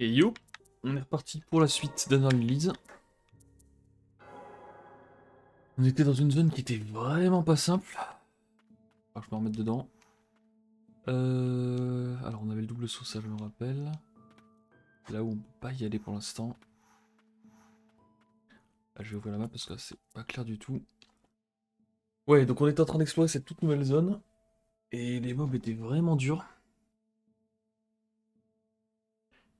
Et yo, on est reparti pour la suite d'Unreal. On était dans une zone qui était vraiment pas simple. Alors, je vais me remettre dedans. Alors on avait le double saut, ça je me rappelle. Là où on peut pas y aller pour l'instant. Là, je vais ouvrir la map parce que là c'est pas clair du tout. Ouais, donc on était en train d'explorer cette toute nouvelle zone. Et les mobs étaient vraiment durs.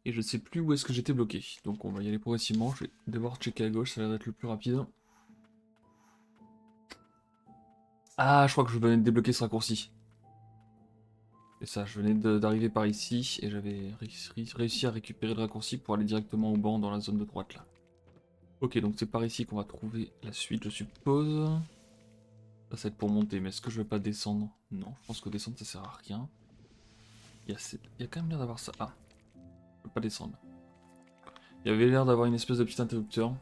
Et je sais plus où est-ce que j'étais bloqué. Donc on va y aller progressivement. Je vais devoir checker à gauche, ça a l'air d'être le plus rapide. Ah, je crois que je venais de débloquer ce raccourci. C'est ça, je venais d'arriver par ici et j'avais réussi à récupérer le raccourci pour aller directement au banc dans la zone de droite là. Ok, donc c'est par ici qu'on va trouver la suite, je suppose. Ça, ça va être pour monter, mais est-ce que je vais pas descendre? Non, je pense que descendre ça sert à rien. Il y a quand même l'air d'avoir ça. Ah, je peux pas descendre. Il y avait l'air d'avoir une espèce de petit interrupteur.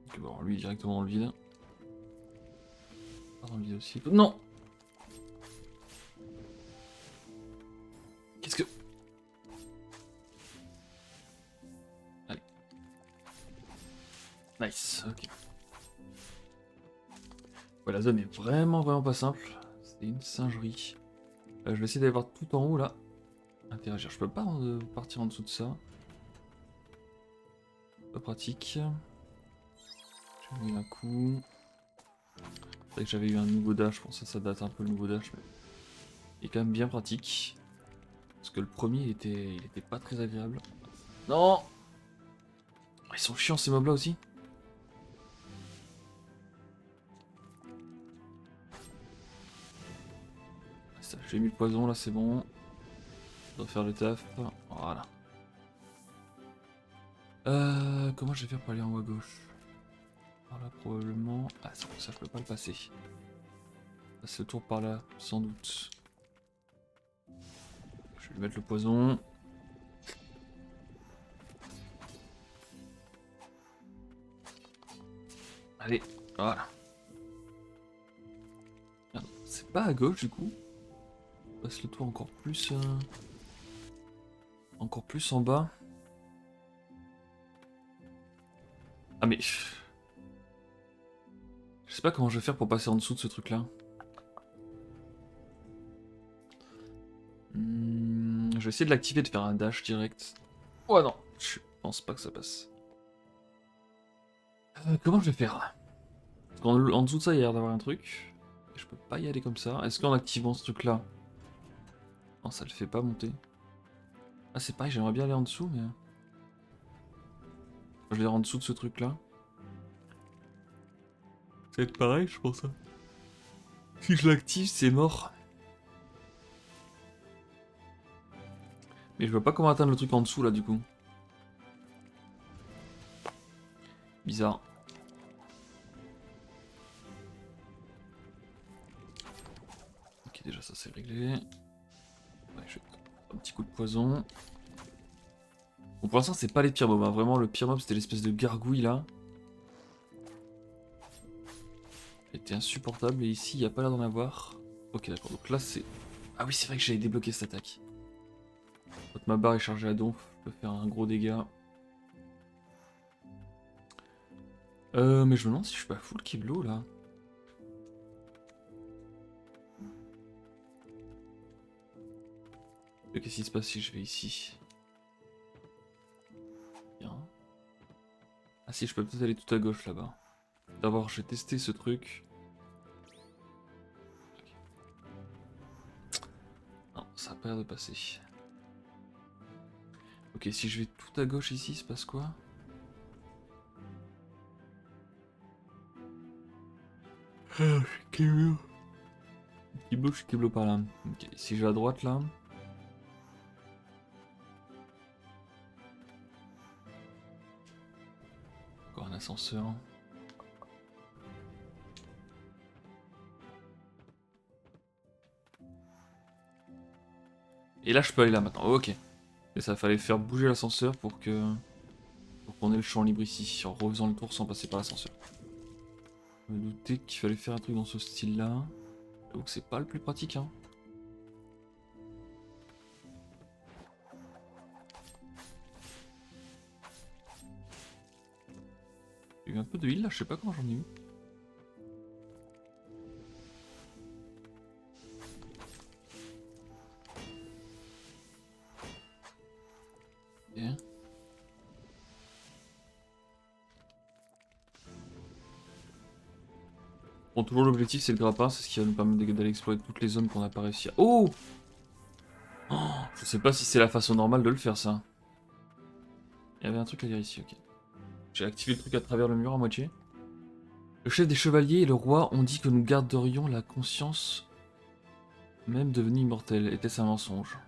Ok, bon, lui directement dans le vide. Pas dans le vide aussi. Non! Qu'est-ce que. Allez. Nice, ok. Ouais, la zone est vraiment pas simple. C'est une singerie. Je vais essayer d'aller voir tout en haut là. Interagir, je peux pas partir en dessous de ça. Pas pratique. J'ai mis un coup. C'est vrai que j'avais eu un nouveau dash, bon ça date un peu le nouveau dash, mais il est quand même bien pratique. Parce que le premier il était pas très agréable. Non! Ils sont chiants ces mobs là aussi. J'ai mis le poison là, c'est bon. Ça doit faire le taf. Voilà. Comment je vais faire pour aller en haut à gauche? Par là probablement. Ah c'est pour ça je peux pas le passer. Passer le tour par là, sans doute. Je vais lui mettre le poison. Allez, voilà. Merde, c'est pas à gauche du coup. On passe le tour encore plus en bas. Ah mais... Je sais pas comment je vais faire pour passer en dessous de ce truc là. Je vais essayer de l'activer, de faire un dash direct. Oh non, je pense pas que ça passe. Comment je vais faire? Parce qu'en dessous de ça, il y a l'air d'avoir un truc. Et je peux pas y aller comme ça. Est-ce qu'en activant ce truc là... Non, ça le fait pas monter. Ah c'est pareil, j'aimerais bien aller en dessous, mais... Je vais aller en dessous de ce truc là. Ça va être pareil, je pense. Si je l'active, c'est mort. Mais je vois pas comment atteindre le truc en dessous là du coup. Bizarre. Ok, déjà ça c'est réglé. Ouais, je vais un petit coup de poison. Bon, pour l'instant, c'est pas les pires mobs. Hein. Vraiment, le pire mob, c'était l'espèce de gargouille là. Elle était insupportable. Et ici, il n'y a pas l'air d'en avoir. Ok, d'accord. Donc là, c'est. Ah oui, c'est vrai que j'avais débloqué cette attaque. Quand ma barre est chargée à donf, je peux faire un gros dégât. Mais je me demande si je suis pas full Kiblo là. Qu'est-ce qui se passe si je vais ici? Bien. Ah si, je peux peut-être aller tout à gauche là-bas. D'abord, j'ai testé ce truc. Non, ça a pas l'air de passer. Ok, si je vais tout à gauche ici, il se passe quoi? Ah, je suis Kiblo. Kiblo, je suis Kiblo par là. Ok, si je vais à droite là. Encore un ascenseur. Et là, je peux aller là maintenant. Ok. Et ça fallait faire bouger l'ascenseur pour qu'on ait le champ libre ici, en refaisant le tour sans passer par l'ascenseur. Je me doutais qu'il fallait faire un truc dans ce style-là. Donc c'est pas le plus pratique, hein. eu un peu de heal là, je sais pas comment j'en ai eu. Ok. Bon, toujours l'objectif c'est le grappin, c'est ce qui va nous permettre d'aller explorer toutes les zones qu'on n'a pas réussi à... Oh, je sais pas si c'est la façon normale de le faire ça. Il y avait un truc à dire ici, ok. J'ai activé le truc à travers le mur à moitié. Le chef des chevaliers et le roi ont dit que nous garderions la conscience même devenue immortelle. Était-ce un mensonge?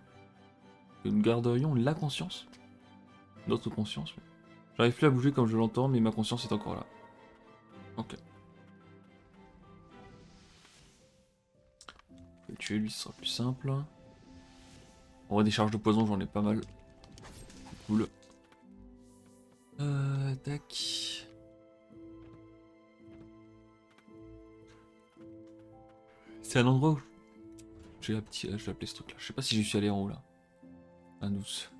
Que nous garderions la conscience? Notre conscience, oui. J'arrive plus à bouger comme je l'entends, mais ma conscience est encore là. Ok. Je vais le tuer, lui, ce sera plus simple. On voit des charges de poison, j'en ai pas mal. Cool. Tac. C'est un endroit où... J'ai un petit... je vais appeler ce truc là. Je sais pas si j'y suis allé en haut là. Un douce.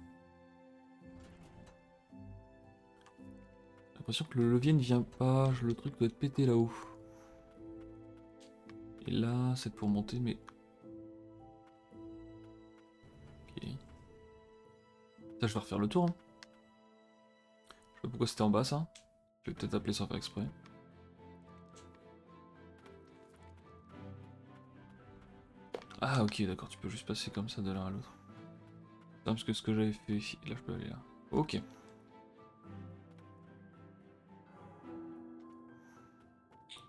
J'ai l'impression que le levier ne vient pas. Le truc doit être pété là-haut. Et là, c'est pour monter, mais... Ok. Ça, je vais refaire le tour. Hein. Je sais pas pourquoi c'était en bas ça. Je vais peut-être appeler sans faire exprès. Ah ok, d'accord, tu peux juste passer comme ça de l'un à l'autre. Parce que ce que j'avais fait ici, là je peux aller là. Ok.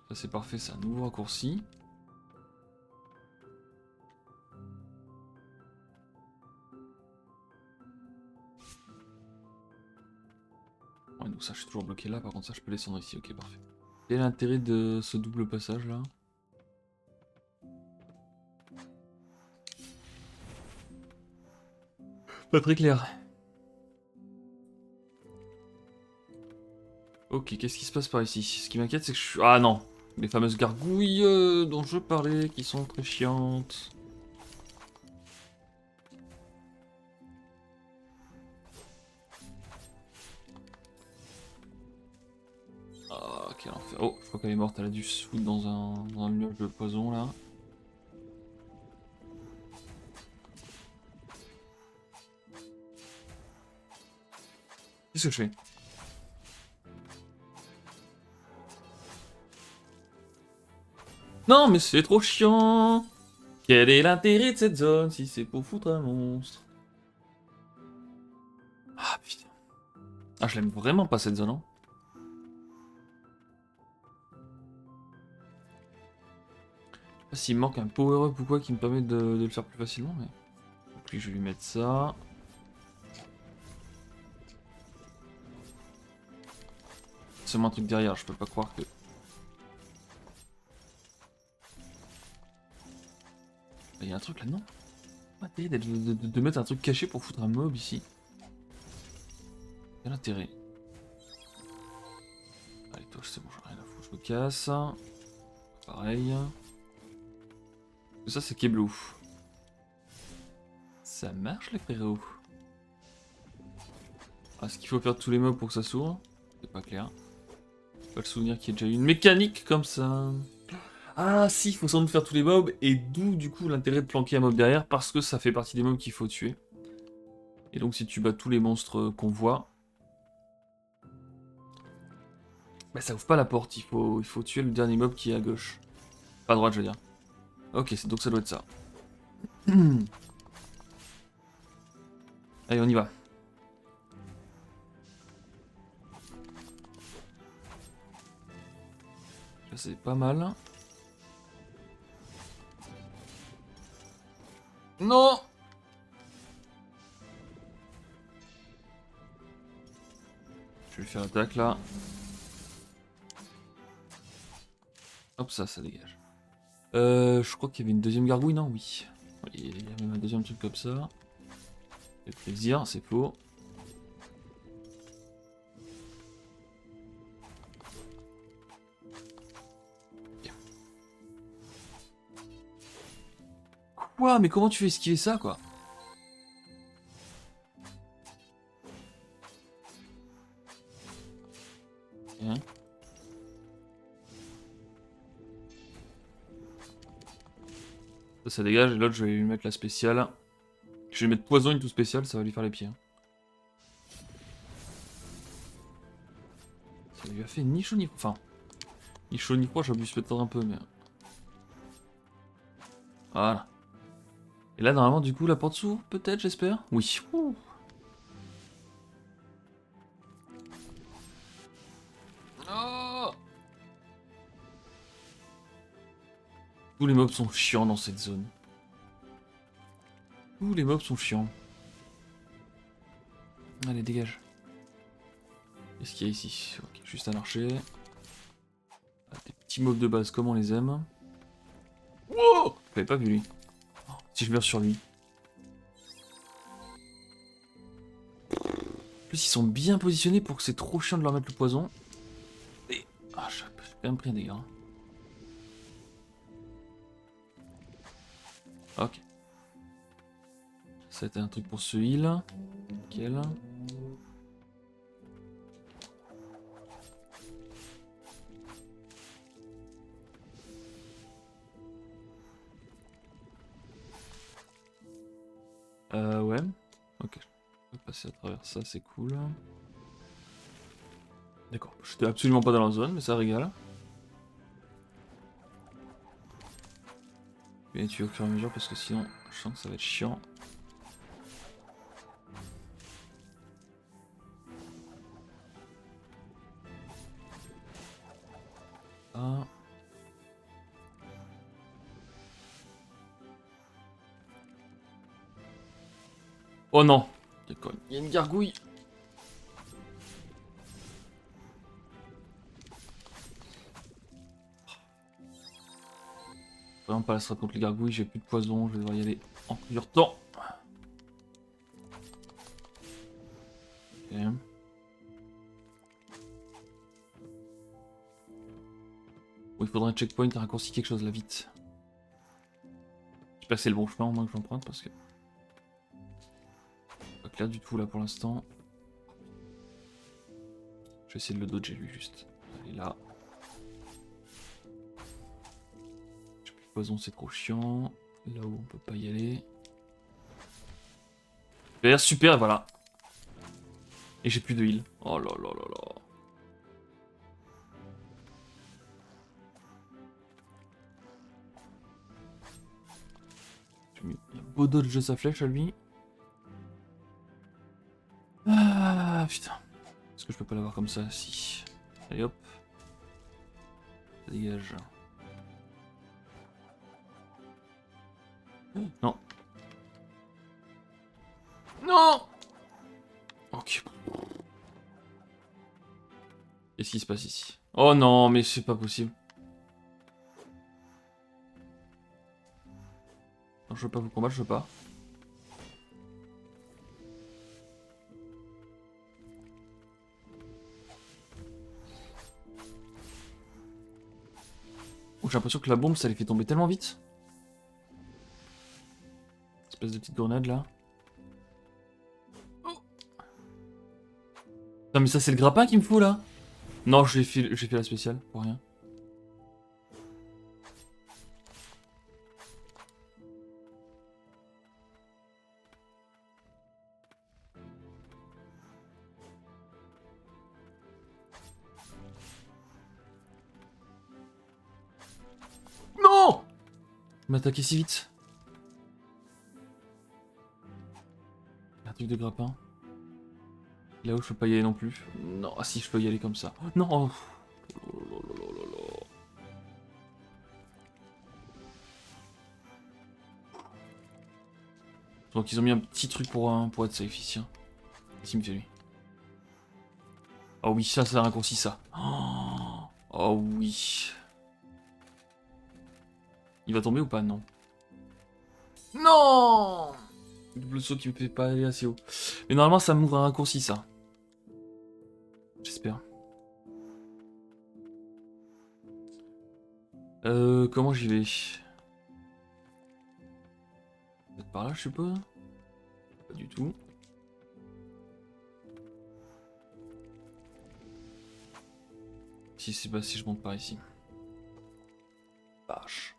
Ça c'est parfait, c'est un nouveau raccourci. Ouais, donc ça je suis toujours bloqué là, par contre ça je peux descendre ici, ok parfait. Quel est l'intérêt de ce double passage là? Pas très clair. Ok, qu'est-ce qui se passe par ici? Ce qui m'inquiète c'est que je suis... Ah non! Les fameuses gargouilles dont je parlais, qui sont très chiantes. Ah, quel enfer. Oh, je crois qu'elle est morte, elle a dû se foutre dans un nuage de poison là. Qu'est-ce que je fais? Non, mais c'est trop chiant! Quel est l'intérêt de cette zone si c'est pour foutre un monstre? Ah putain. Ah, je l'aime vraiment pas cette zone, hein. Je sais pas s'il me manque un power-up ou quoi qui me permet de le faire plus facilement, mais... Donc lui, je vais lui mettre ça. C'est moi un truc derrière, je peux pas croire que... Il y a un truc là-dedans. Pas intérêt de mettre un truc caché pour foutre un mob ici. Quel intérêt? Allez, toi, c'est bon, j'en ai rien à foutre, je me casse. Pareil. Ça, c'est Keblou. Ça marche, les frérots. Est-ce qu'il faut faire tous les mobs pour que ça s'ouvre? C'est pas clair. Pas le souvenir qu'il y ait déjà eu une mécanique comme ça. Ah si, il faut sans doute faire tous les mobs, et d'où du coup l'intérêt de planquer un mob derrière, parce que ça fait partie des mobs qu'il faut tuer. Et donc si tu bats tous les monstres qu'on voit, bah ça ouvre pas la porte, il faut tuer le dernier mob qui est à gauche. Pas à droite je veux dire. Ok, donc ça doit être ça. Allez, on y va. Là c'est pas mal. Non! Je vais lui faire l'attaque là. Hop, ça dégage. Je crois qu'il y avait une deuxième gargouille, non? Oui. Il y a même un deuxième truc comme ça. Fait plaisir, c'est faux. Quoi? Mais comment tu fais esquiver ça, quoi? Hein? Ça dégage, et l'autre je vais lui mettre la spéciale. Je vais lui mettre poison une tout spéciale, ça va lui faire les pieds. Hein. Ça lui a fait ni chaud ni froid. Enfin, ni chaud ni froid, j'abuse peut-être un peu, mais... Voilà. Et là, normalement, du coup, la porte s'ouvre, peut-être, j'espère. Oui. Ouh. Oh, tous les mobs sont chiants dans cette zone. Tous les mobs sont chiants. Allez, dégage. Qu'est-ce qu'il y a ici? Ok, juste un archer. Ah, des petits mobs de base comme on les aime. Wow! J'avais pas vu lui. Oh, si je meurs sur lui. En plus, ils sont bien positionnés pour que c'est trop chiant de leur mettre le poison. Et... Ah, j'ai quand même pris un dégât. Hein. Ok. Ça a été un truc pour ce heal. Nickel. Ouais. Ok. Je peux passer à travers ça, c'est cool. D'accord. J'étais absolument pas dans la zone, mais ça régale. Bien tuer au fur et à mesure parce que sinon, je sens que ça va être chiant. Ah. Oh non! D'accord. Il y a une gargouille! Vraiment pas la strat contre les gargouilles, j'ai plus de poison, je vais devoir y aller en plusieurs temps. Ok. Bon, il faudrait un checkpoint, un raccourci, quelque chose là vite. J'espère que c'est le bon chemin au moins que j'emprunte parce que... Pas clair du tout là pour l'instant. Je vais essayer de le dodger lui juste. Allez là. J'ai plus de poison, c'est trop chiant. Là où on peut pas y aller. Super, voilà. Et j'ai plus de heal. Oh là là là là. J'ai mis un beau dodge de sa flèche à lui. Ah putain. Est-ce que je peux pas l'avoir comme ça? Si. Allez hop. Ça dégage. Non. Non. Ok. Qu'est-ce qui se passe ici? Oh non, mais c'est pas possible. Non, je veux pas vous combattre, je veux pas. Oh, j'ai l'impression que la bombe, ça les fait tomber tellement vite. Espèce de petite grenade là. Oh. Non mais ça c'est le grappin qu'il me faut là. Non, j'ai fait la spéciale, pour rien. Non! Il m'a attaqué si vite. Un truc de grappin. Là-haut, je peux pas y aller non plus. Non, ah si, je peux y aller comme ça. Oh, non! Oh. Donc ils ont mis un petit truc pour être safe ici. Hein. Qu'est-ce qu'il me fait lui? Oh oui, ça c'est un raccourci ça. Oh, oh oui. Il va tomber ou pas? Non. Non! Double saut qui me fait pas aller assez haut. Mais normalement ça m'ouvre un raccourci ça. J'espère. Comment j'y vais? Peut-être par là je suppose? Pas du tout. Si c'est pas si je monte par ici. Vache.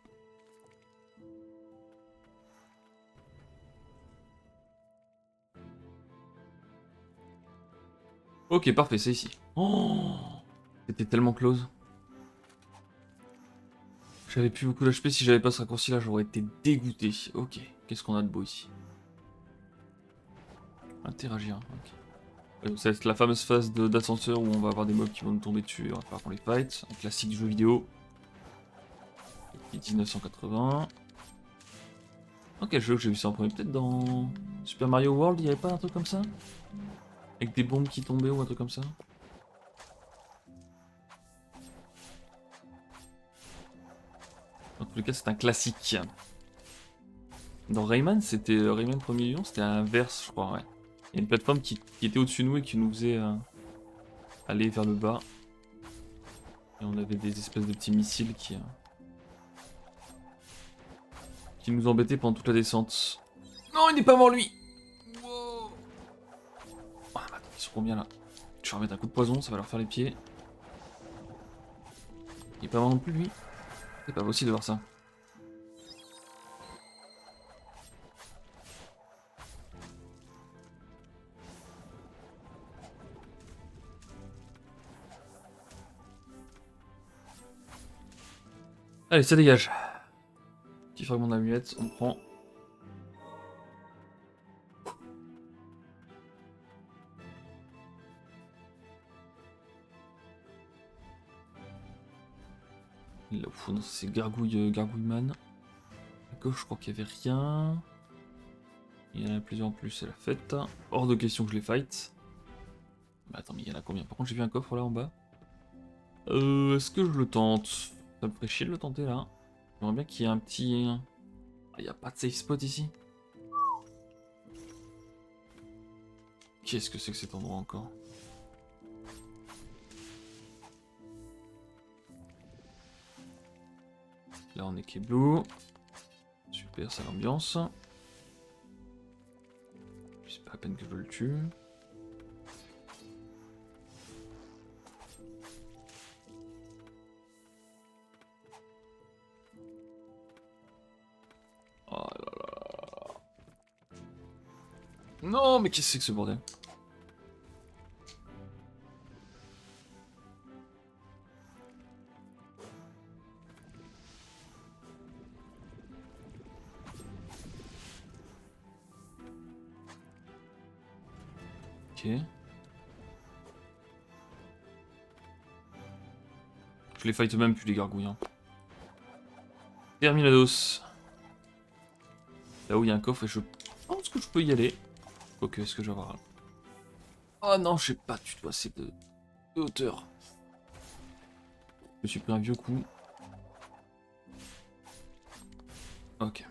Ok, parfait, c'est ici. Oh, c'était tellement close. J'avais plus beaucoup d'HP, si j'avais pas ce raccourci là, j'aurais été dégoûté. Ok, qu'est-ce qu'on a de beau ici? Interagir, ok. C'est la fameuse phase d'ascenseur où on va avoir des mobs qui vont nous tomber dessus, on va falloir qu'on les fight. Un classique du jeu vidéo. 1980. Ok, quel jeu que j'ai vu ça en premier? Peut-être dans Super Mario World, il y avait pas un truc comme ça? Avec des bombes qui tombaient ou un truc comme ça? Dans tous les cas, c'est un classique. Dans Rayman, c'était Rayman Premier Lion, c'était inverse, je crois, ouais. Il y a une plateforme qui était au-dessus de nous et qui nous faisait aller vers le bas. Et on avait des espèces de petits missiles qui nous embêtaient pendant toute la descente. Non, il n'est pas mort lui! Wow. Ah, bah, attends, ils sont combien là? Je vais remettre un coup de poison, ça va leur faire les pieds. Il est pas mort non plus lui? C'est pas possible de voir ça. Allez, ça dégage. Petit fragment d'amulette, on prend. Là, non, c'est Gargouilleman. À gauche, je crois qu'il y avait rien. Il y en a plusieurs en plus, c'est la fête. Hors de question que je les fight. Bah attends, mais il y en a combien? Par contre, j'ai vu un coffre là en bas. Est-ce que je le tente? Ça me ferait chier de le tenter là. J'aimerais bien qu'il y ait un petit... Ah, il n'y a pas de safe spot ici? Qu'est-ce que c'est que cet endroit encore? Là on est Keblo. Super, ça l'ambiance. C'est pas la peine que je le tue. Oh là là. Non, mais qu'est-ce que c'est que ce bordel? Ok. Je les fight même plus les gargouilles. Hein. Terminados. Là où il y a un coffre et je pense que je peux y aller. Quoique, est-ce que je vais avoir... Oh non, je sais pas du tout assez de hauteur. Je me suis pris un vieux coup. Ok.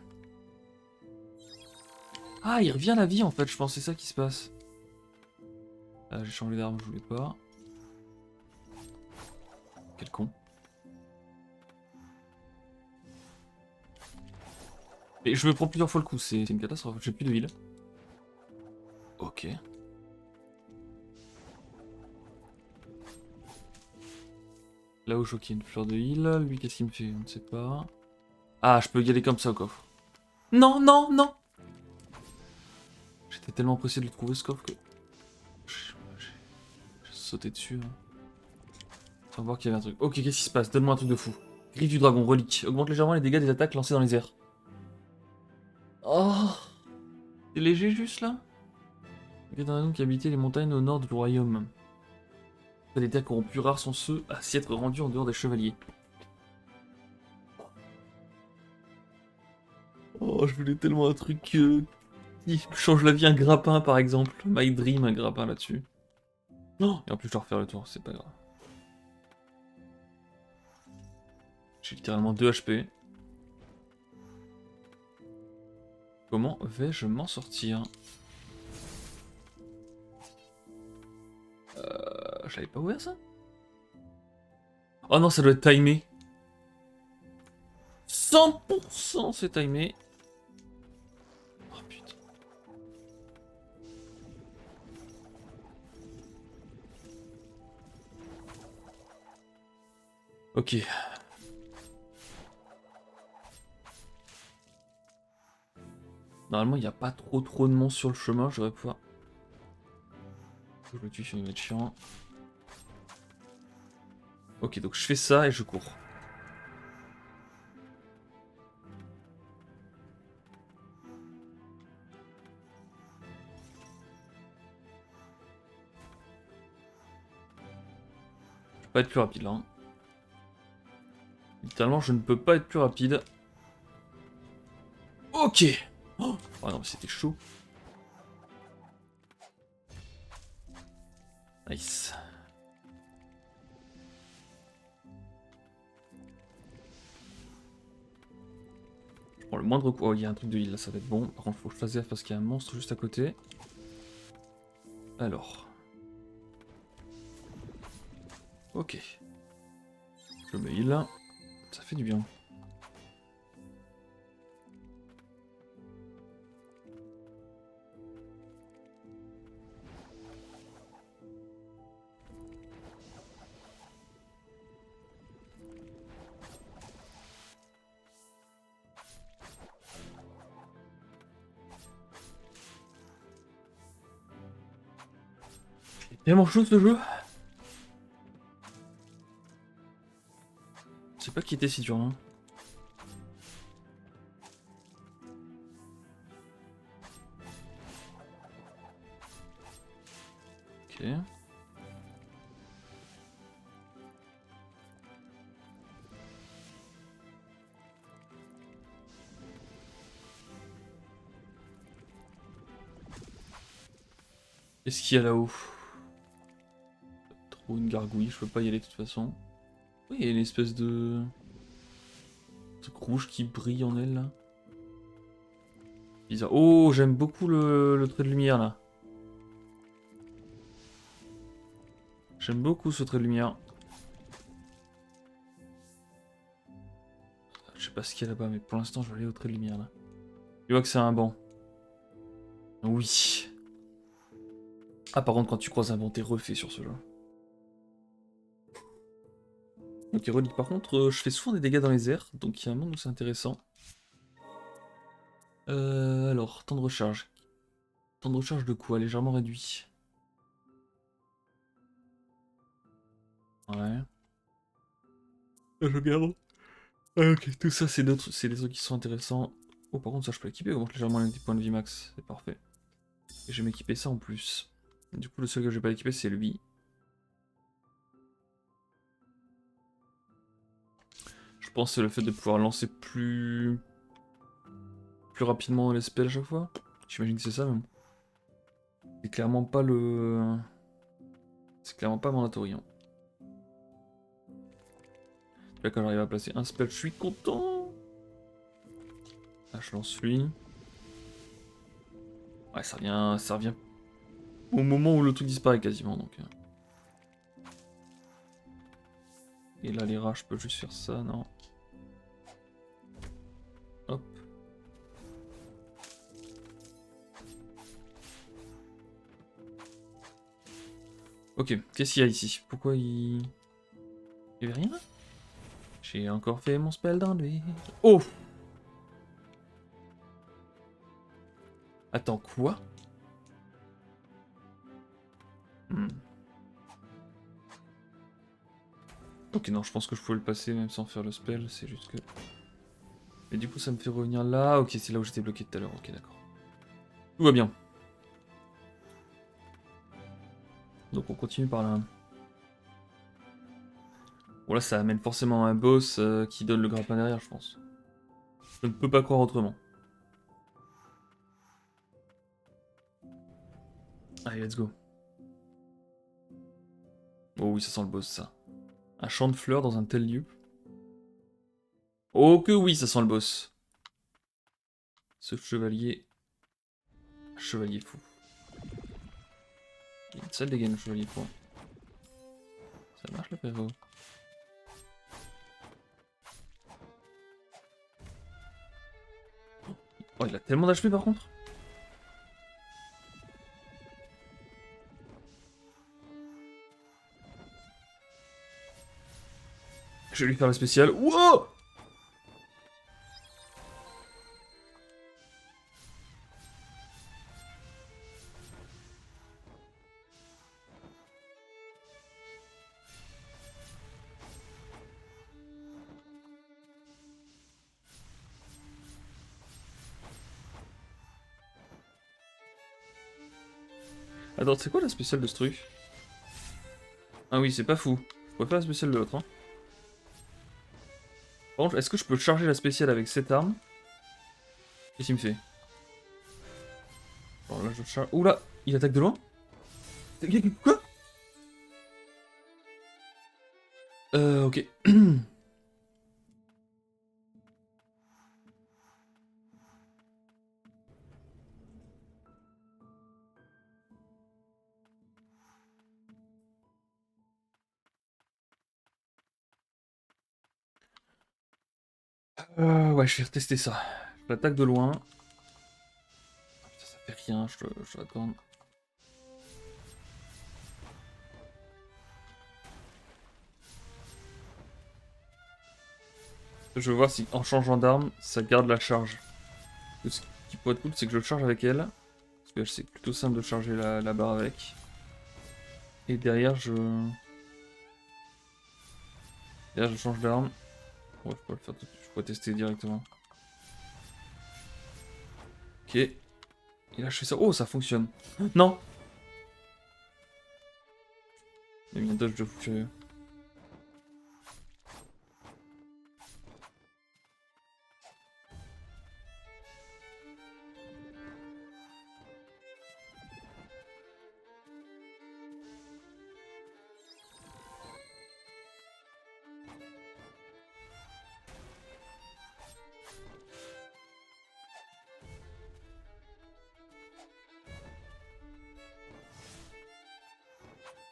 Ah, il revient à la vie en fait, je pense que c'est ça qui se passe. Ah, j'ai changé d'arme, je voulais pas. Quel con. Et je me prends plusieurs fois le coup, c'est une catastrophe, j'ai plus de heal. Ok. Là où je vois qu'il y a une fleur de heal, lui qu'est-ce qu'il me fait? On ne sait pas. Ah, je peux y aller comme ça au coffre. Non, non, non! J'étais tellement pressé de le trouver ce coffre que... J'ai sauté dessus. Hein. On va voir qu'il y avait un truc. Ok, qu'est-ce qui se passe? Donne-moi un truc de fou. Griffe du dragon, relique. Augmente légèrement les dégâts des attaques lancées dans les airs. Oh! C'est léger juste là? Il y a un dragon qui habitait les montagnes au nord du royaume. Les terres corrompues rares sont ceux à s'y être rendus en dehors des chevaliers. Oh, je voulais tellement un truc qui change la vie, un grappin par exemple. My Dream, un grappin là-dessus. Oh, et en plus, je dois refaire le tour, c'est pas grave. J'ai littéralement 2 HP. Comment vais-je m'en sortir? Je l'avais pas ouvert ça? Oh non, ça doit être timé. 100% c'est timé. Oh putain. Ok. Normalement, il n'y a pas trop de monstres sur le chemin, je devrais pouvoir... Je le tue, il va être chiant. Ok, donc je fais ça et je cours. Je peux pas être plus rapide là. Hein. Littéralement, je ne peux pas être plus rapide. Ok. Oh non, mais c'était chaud. Nice. Je prends le moindre coup. Oh, il y a un truc de heal là, ça va être bon. Par contre, faut que je fasse gaffe parce qu'il y a un monstre juste à côté. Alors. Ok. Je me heal. Ça fait du bien. Tellement chaud ce jeu. Je sais pas qui était si dur. Hein. Ok. Qu'est-ce qu'il y a là-haut? Trop une gargouille, je peux pas y aller de toute façon. Oui, il y a une espèce de truc rouge qui brille en elle là. Bizarre. Oh, j'aime beaucoup le trait de lumière là. J'aime beaucoup ce trait de lumière. Je sais pas ce qu'il y a là-bas, mais pour l'instant, je vais aller au trait de lumière là. Tu vois que c'est un banc. Oui. Ah, par contre, quand tu croises un banc, t'es refait sur ce jeu. Ok, relique. Par contre, je fais souvent des dégâts dans les airs, donc il y a un moment où c'est intéressant. Alors, temps de recharge. Temps de recharge de quoi? Légèrement réduit. Ouais. Je regarde. Ah, ok, tout ça, c'est des trucs qui sont intéressants. Oh, par contre, ça, je peux l'équiper, augmente légèrement les points de vie max. C'est parfait. Et je vais m'équiper ça en plus. Du coup, le seul que je vais pas équiper, c'est lui. Je pense que c'est le fait de pouvoir lancer plus rapidement les spells à chaque fois. J'imagine que c'est ça, même. C'est clairement pas le... C'est clairement pas mandatory. Hein. Là, quand j'arrive à placer un spell, je suis content. Là, je lance lui. Ouais, ça revient au moment où le truc disparaît quasiment, donc... Et là, les rats, je peux juste faire ça, non. Hop. Ok, qu'est-ce qu'il y a ici? Pourquoi il... Il y avait rien? J'ai encore fait mon spell d'enlever. Oh! Attends, quoi? Hmm. Ok, non, je pense que je pouvais le passer même sans faire le spell, c'est juste que... Mais du coup, ça me fait revenir là. Ok, c'est là où j'étais bloqué tout à l'heure. Ok, d'accord. Tout va bien. Donc on continue par là. Bon là, ça amène forcément un boss qui donne le grappin derrière, je pense. Je ne peux pas croire autrement. Allez, let's go. Oh oui, ça sent le boss, ça. Un champ de fleurs dans un tel lieu. Oh que oui, ça sent le boss. Ce chevalier... Chevalier fou. Il y a une sale dégaine, le chevalier fou. Ça marche, le frérot. Oh, il a tellement d'HP par contre. Je vais lui faire le spécial. Wow! Attends, c'est quoi la spéciale de ce truc? Ah oui, c'est pas fou. Je préfère la spéciale de l'autre. Hein. Par contre, est-ce que je peux charger la spéciale avec cette arme? Qu'est-ce qu'il me fait? Bon, là, je charge. Oula, il attaque de loin? Quoi? Ok. Ouais, je vais retester ça. Je l'attaque de loin. Ah, putain, ça fait rien, je dois attendre. Je veux voir si en changeant d'arme, ça garde la charge. Ce qui pourrait être cool, c'est que je le charge avec elle. Parce que c'est plutôt simple de charger la barre avec. Et derrière, je change d'arme. Ouais, je peux le faire tout de suite. Je pourrais tester directement. Ok. Et là, je fais ça. Oh, ça fonctionne. Non! Il y a mis un dodge de fou furieux.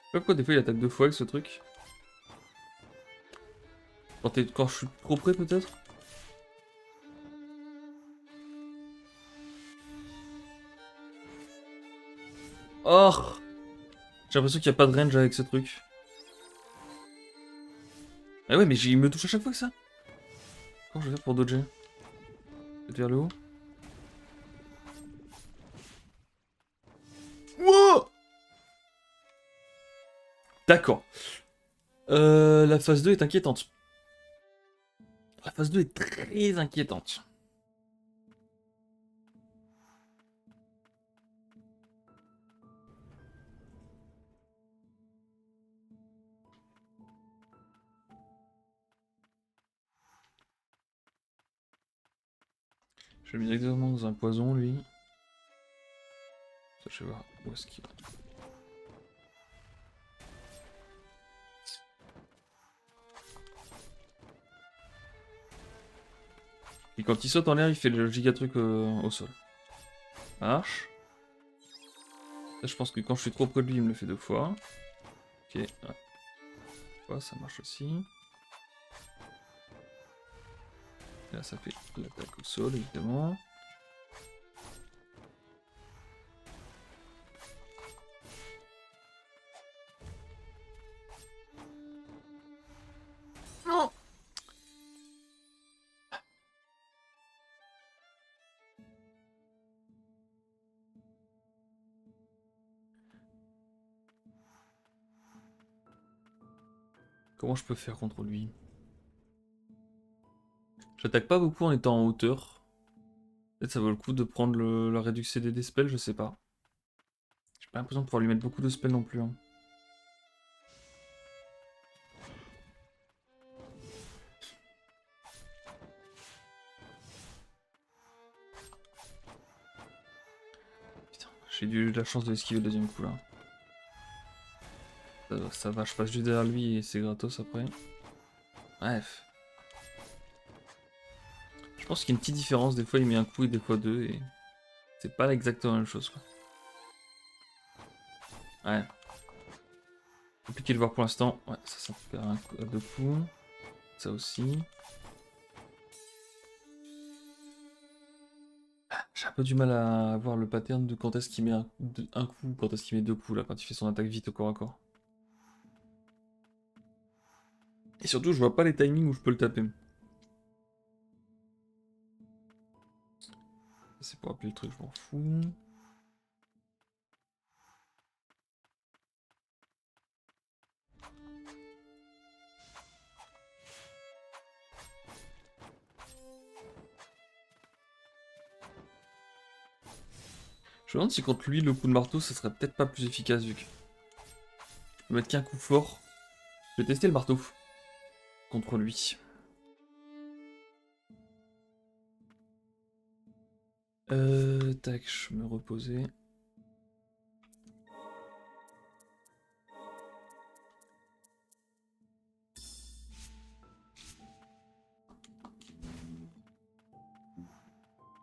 Je sais pas pourquoi des fois il attaque deux fois avec ce truc. Quand je suis trop près peut-être? Oh! J'ai l'impression qu'il n'y a pas de range avec ce truc. Ah ouais, mais il me touche à chaque fois que ça. Comment je vais faire pour dodger? Peut-être vers le haut? Wow! D'accord. La phase 2 est inquiétante. La phase 2 est très inquiétante. Je vais le mettre directement dans un poison, lui. Ça, je vais voir où est-ce qu'il est. Et quand il saute en l'air, il fait le giga truc au sol. Ça marche. Là, je pense que quand je suis trop près de lui, il me le fait deux fois. Ok, ouais. Ça marche aussi. Là, ça fait l'attaque au sol, évidemment. Non! Comment je peux faire contre lui? J'attaque pas beaucoup en étant en hauteur. Peut-être ça vaut le coup de prendre la réduction des spells, je sais pas. J'ai pas l'impression de pouvoir lui mettre beaucoup de spells non plus. Hein. Putain, j'ai eu de la chance de l'esquiver le deuxième coup là. Ça va, je passe juste derrière lui et c'est gratos après. Bref. Je pense qu'il y a une petite différence, des fois il met un coup et des fois deux et c'est pas exactement la même chose quoi. Ouais. Compliqué de voir pour l'instant. Ouais, ça perd un coup, deux coups. Ça aussi. J'ai un peu du mal à voir le pattern de quand est-ce qu'il met un coup, quand est-ce qu'il met deux coups là, quand il fait son attaque vite au corps à corps. Et surtout, je vois pas les timings où je peux le taper. C'est pour appeler le truc, je m'en fous. Je me demande si contre lui, le coup de marteau, ça serait peut-être pas plus efficace vu que je peux mettre qu'un coup fort. Je vais tester le marteau contre lui. Tac, je me reposais.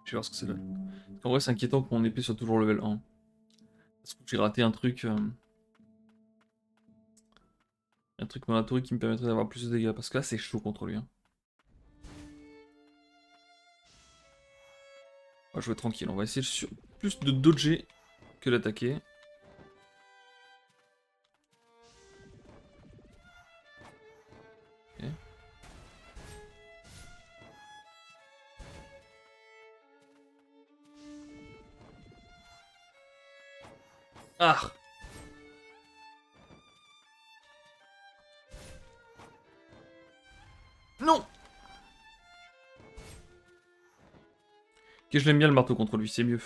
Je vais voir ce que ça donne. En vrai, c'est inquiétant que mon épée soit toujours level 1. Parce que j'ai raté un truc. Un truc mandatory qui me permettrait d'avoir plus de dégâts. Parce que là, c'est chaud contre lui. Hein. On va jouer tranquille. On va essayer plus de dodger que d'attaquer. Okay. Ah! Non! Ok, je l'aime bien le marteau contre lui, c'est mieux.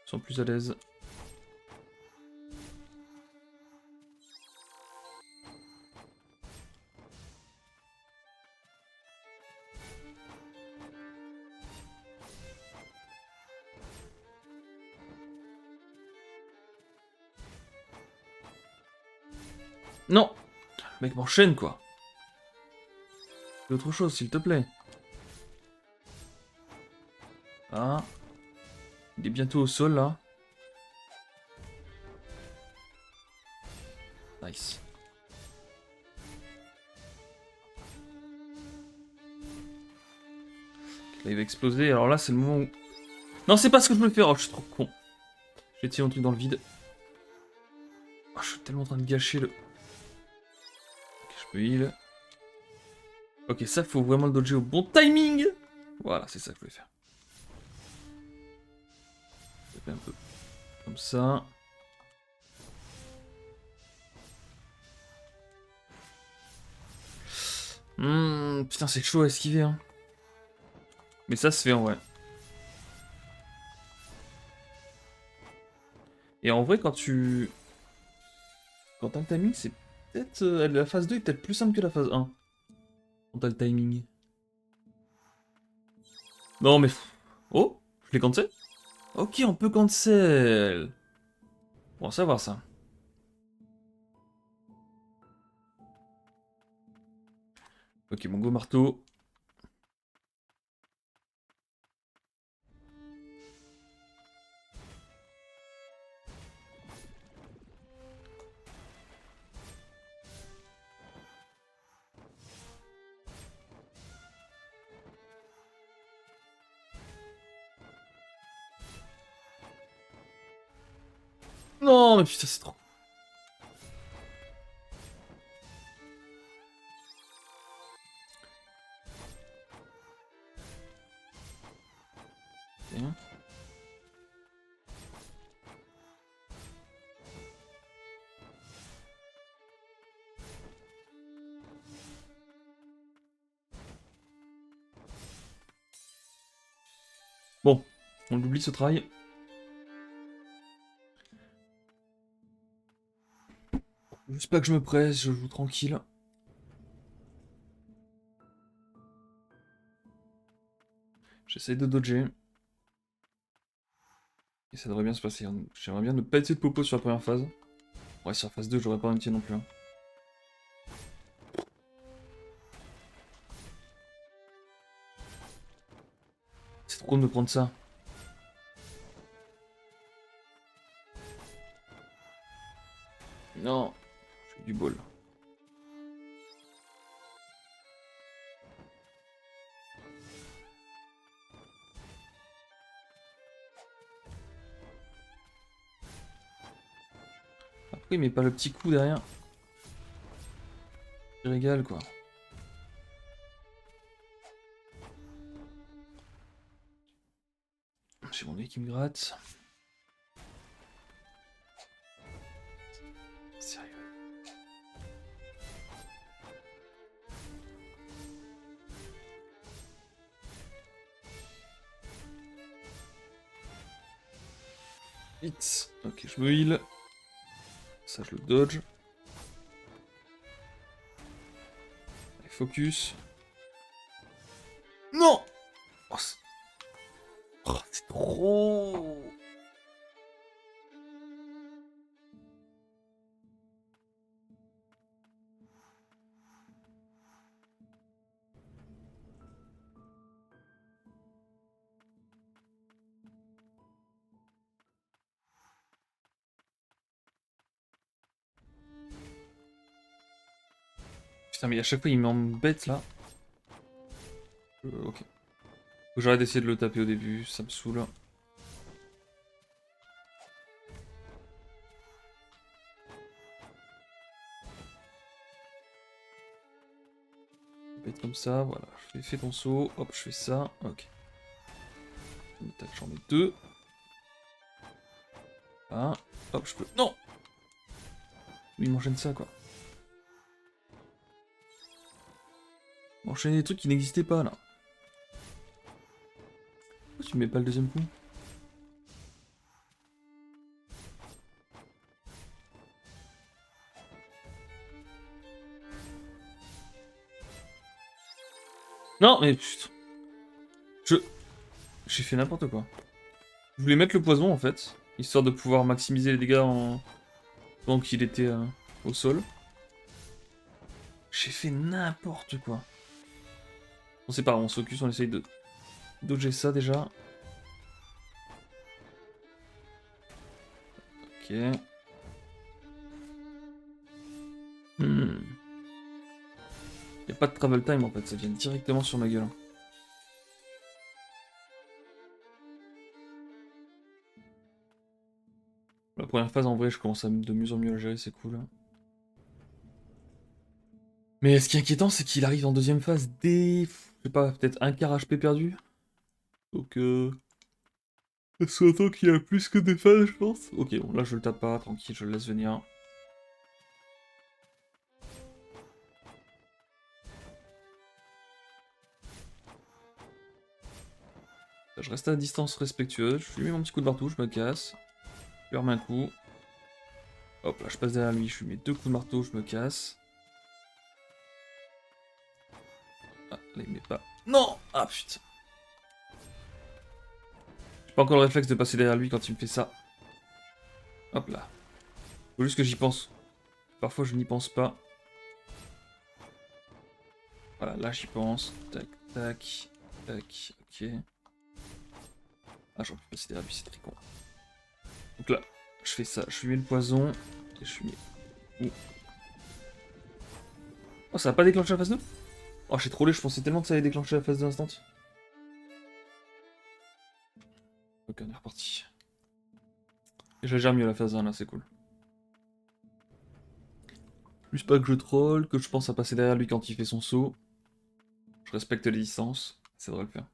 Ils sont plus à l'aise. Non! Le mec m'enchaîne quoi. Fais autre chose s'il te plaît. Ah. Il est bientôt au sol là. Nice. Là il va exploser, alors là c'est le moment où... Non c'est pas ce que je veux faire, oh je suis trop con. J'ai tiré un truc dans le vide. Oh, je suis tellement en train de gâcher le... Ok, je peux heal. Ok, ça faut vraiment le dodger au bon timing. Voilà, c'est ça que je voulais faire. Je fais un peu comme ça. Putain c'est chaud à esquiver hein. Mais ça se fait en vrai. Et en vrai quand tu... Quand t'as le timing c'est peut-être... la phase 2 est peut-être plus simple que la phase 1. Quand t'as le timing. Non mais... Oh, je l'ai cancel. Ok, on peut cancel. Bon, savoir ça. Ok, mon go marteau. Non, mais putain, c'est trop... Bien. Bon, on oublie ce travail. Juste pas que je me presse, je joue tranquille. J'essaie de dodger. Et ça devrait bien se passer. J'aimerais bien ne pas être de popo sur la première phase. Ouais, sur la phase 2, j'aurais pas un non plus. Hein. C'est trop con de me prendre ça. Non, je fais du bol. Après, il met pas le petit coup derrière. Je régale, quoi. J'ai mon nez qui me gratte. Sérieux. Vite. Ok, je me heal. Ça, je le dodge. Allez, focus. Non. Oh, c'est trop. Putain, mais à chaque fois, il m'embête là. Ok. Faut que j'arrête d'essayer de le taper au début, ça me saoule. Être comme ça, voilà. Fais ton saut, hop, je fais ça, ok. Tac, j'en mets deux. Un, hop, je peux. Non! Il m'enchaîne ça, quoi. M'enchaîner des trucs qui n'existaient pas, là. Pourquoi tu mets pas le deuxième coup? Non, mais putain. J'ai fait n'importe quoi. Je voulais mettre le poison, en fait, histoire de pouvoir maximiser les dégâts pendant qu'il était au sol. J'ai fait n'importe quoi. Bon, c'est pas grave, on se focus, on essaye de dodger ça, déjà. Ok. Y a pas de travel time, en fait, ça vient directement sur ma gueule. La première phase, en vrai, je commence à de mieux en mieux à gérer, c'est cool. Mais ce qui est inquiétant, c'est qu'il arrive en deuxième phase dès, je sais pas, peut-être un quart HP perdu. Donc, ça sous-entend qu'il y a plus que des phases, je pense. Ok, bon, là, je le tape pas, tranquille, je le laisse venir. Je reste à distance respectueuse, je lui mets mon petit coup de marteau, je me casse. Je lui remets un coup. Hop, là, je passe derrière lui, je lui mets deux coups de marteau, je me casse. Ah, là, il met pas. Non! Ah, putain. J'ai pas encore le réflexe de passer derrière lui quand il me fait ça. Hop là. Faut juste que j'y pense. Parfois, je n'y pense pas. Voilà, là, j'y pense. Tac, tac, tac, ok. Ah, j'aurais pu passer derrière lui, c'est très con. Donc là, je fais ça, je lui mets le poison, et je lui mets... Ouh. Oh, ça a pas déclenché la phase 2? Oh, j'ai trollé, je pensais tellement que ça allait déclencher la phase 2 instant. Ok, on est reparti. Et je gère mieux la phase 1 là, c'est cool. Plus pas que je troll, que je pense à passer derrière lui quand il fait son saut. Je respecte les distances, ça devrait le faire.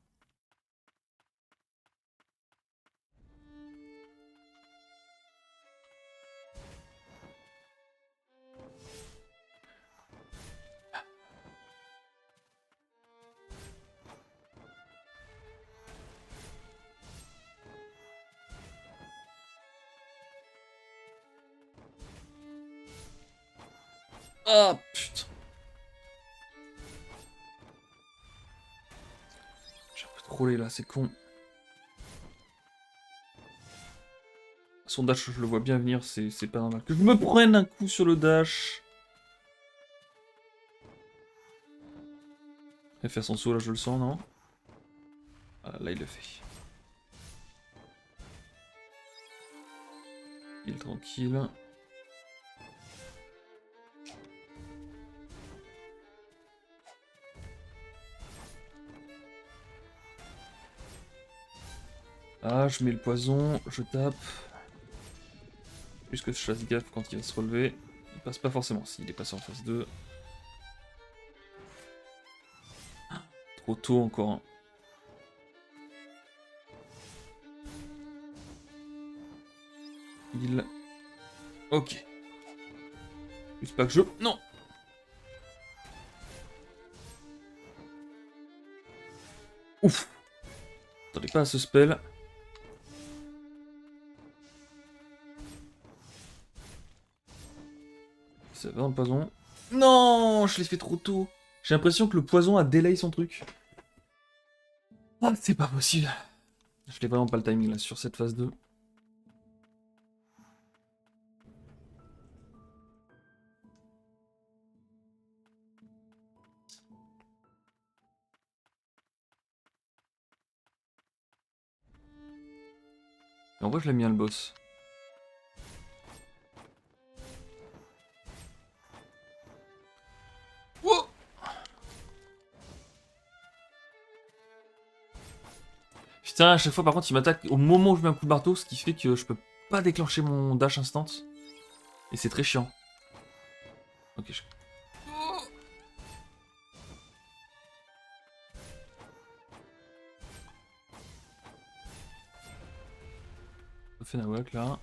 Ah, putain. J'ai un peu trollé là, c'est con. Son dash, je le vois bien venir, c'est pas normal. Que je me prenne un coup sur le dash. Il va faire son saut là, je le sens, non? Ah, là, il le fait. Il est tranquille. Ah, je mets le poison, je tape. Juste que je fasse gaffe quand il va se relever. Il passe pas forcément, s'il est passé en phase 2. Trop tôt encore. Hein. Il... Ok. Juste pas que je... Non. Ouf. Attendez pas à ce spell. Ça va dans le poison. Non, je l'ai fait trop tôt. J'ai l'impression que le poison a délai son truc. Ah, c'est pas possible. Je l'ai vraiment pas le timing là sur cette phase 2. En vrai, je l'aime bien le boss. Oh, putain, à chaque fois, par contre, il m'attaque au moment où je mets un coup de marteau, ce qui fait que je peux pas déclencher mon dash instant. Et c'est très chiant. Ok, je... Je fais Nawak là.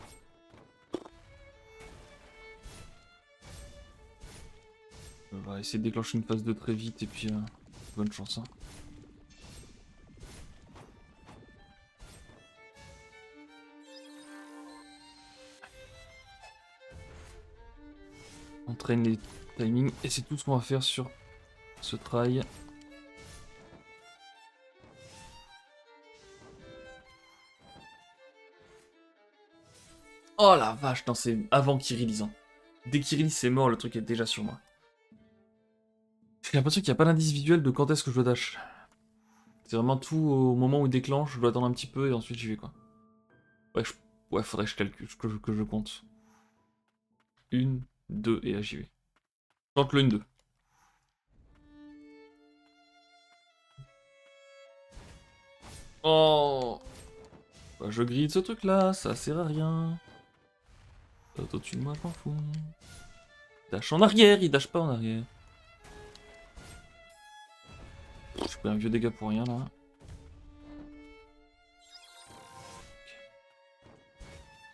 On va essayer de déclencher une phase 2 très vite et puis bonne chance. Hein. On traîne les timings et c'est tout ce qu'on va faire sur ce try. Oh la vache, non, c'est avant qu'il release. Hein. Dès qu'il release, c'est mort, le truc est déjà sur moi. J'ai l'impression qu'il n'y a pas d'indice visuel de quand est-ce que je dois dash. C'est vraiment tout au moment où il déclenche, je dois attendre un petit peu et ensuite j'y vais quoi. Ouais, ouais, faudrait que je calcule, que je compte. 1, 2 et là j'y vais. Je tente le 1, 2. Oh bah, je grille ce truc là, ça sert à rien. Au-dessus de moi, je m'en fous. Dash en arrière, il dash pas en arrière. J'ai pris un vieux dégât pour rien là.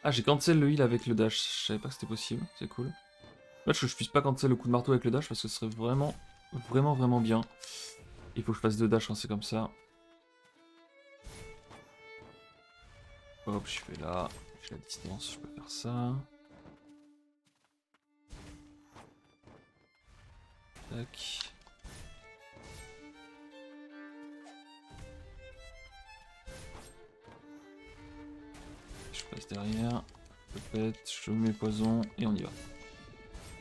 Ah, j'ai cancel le heal avec le dash. Je savais pas que c'était possible, c'est cool. En fait, je puisse pas cancel le coup de marteau avec le dash parce que ce serait vraiment, vraiment bien. Il faut que je fasse 2 dash quand c'est comme ça. Hop, je fais là. J'ai la distance, je peux faire ça. Tac. Je passe derrière. Je pète, je mets poison et on y va.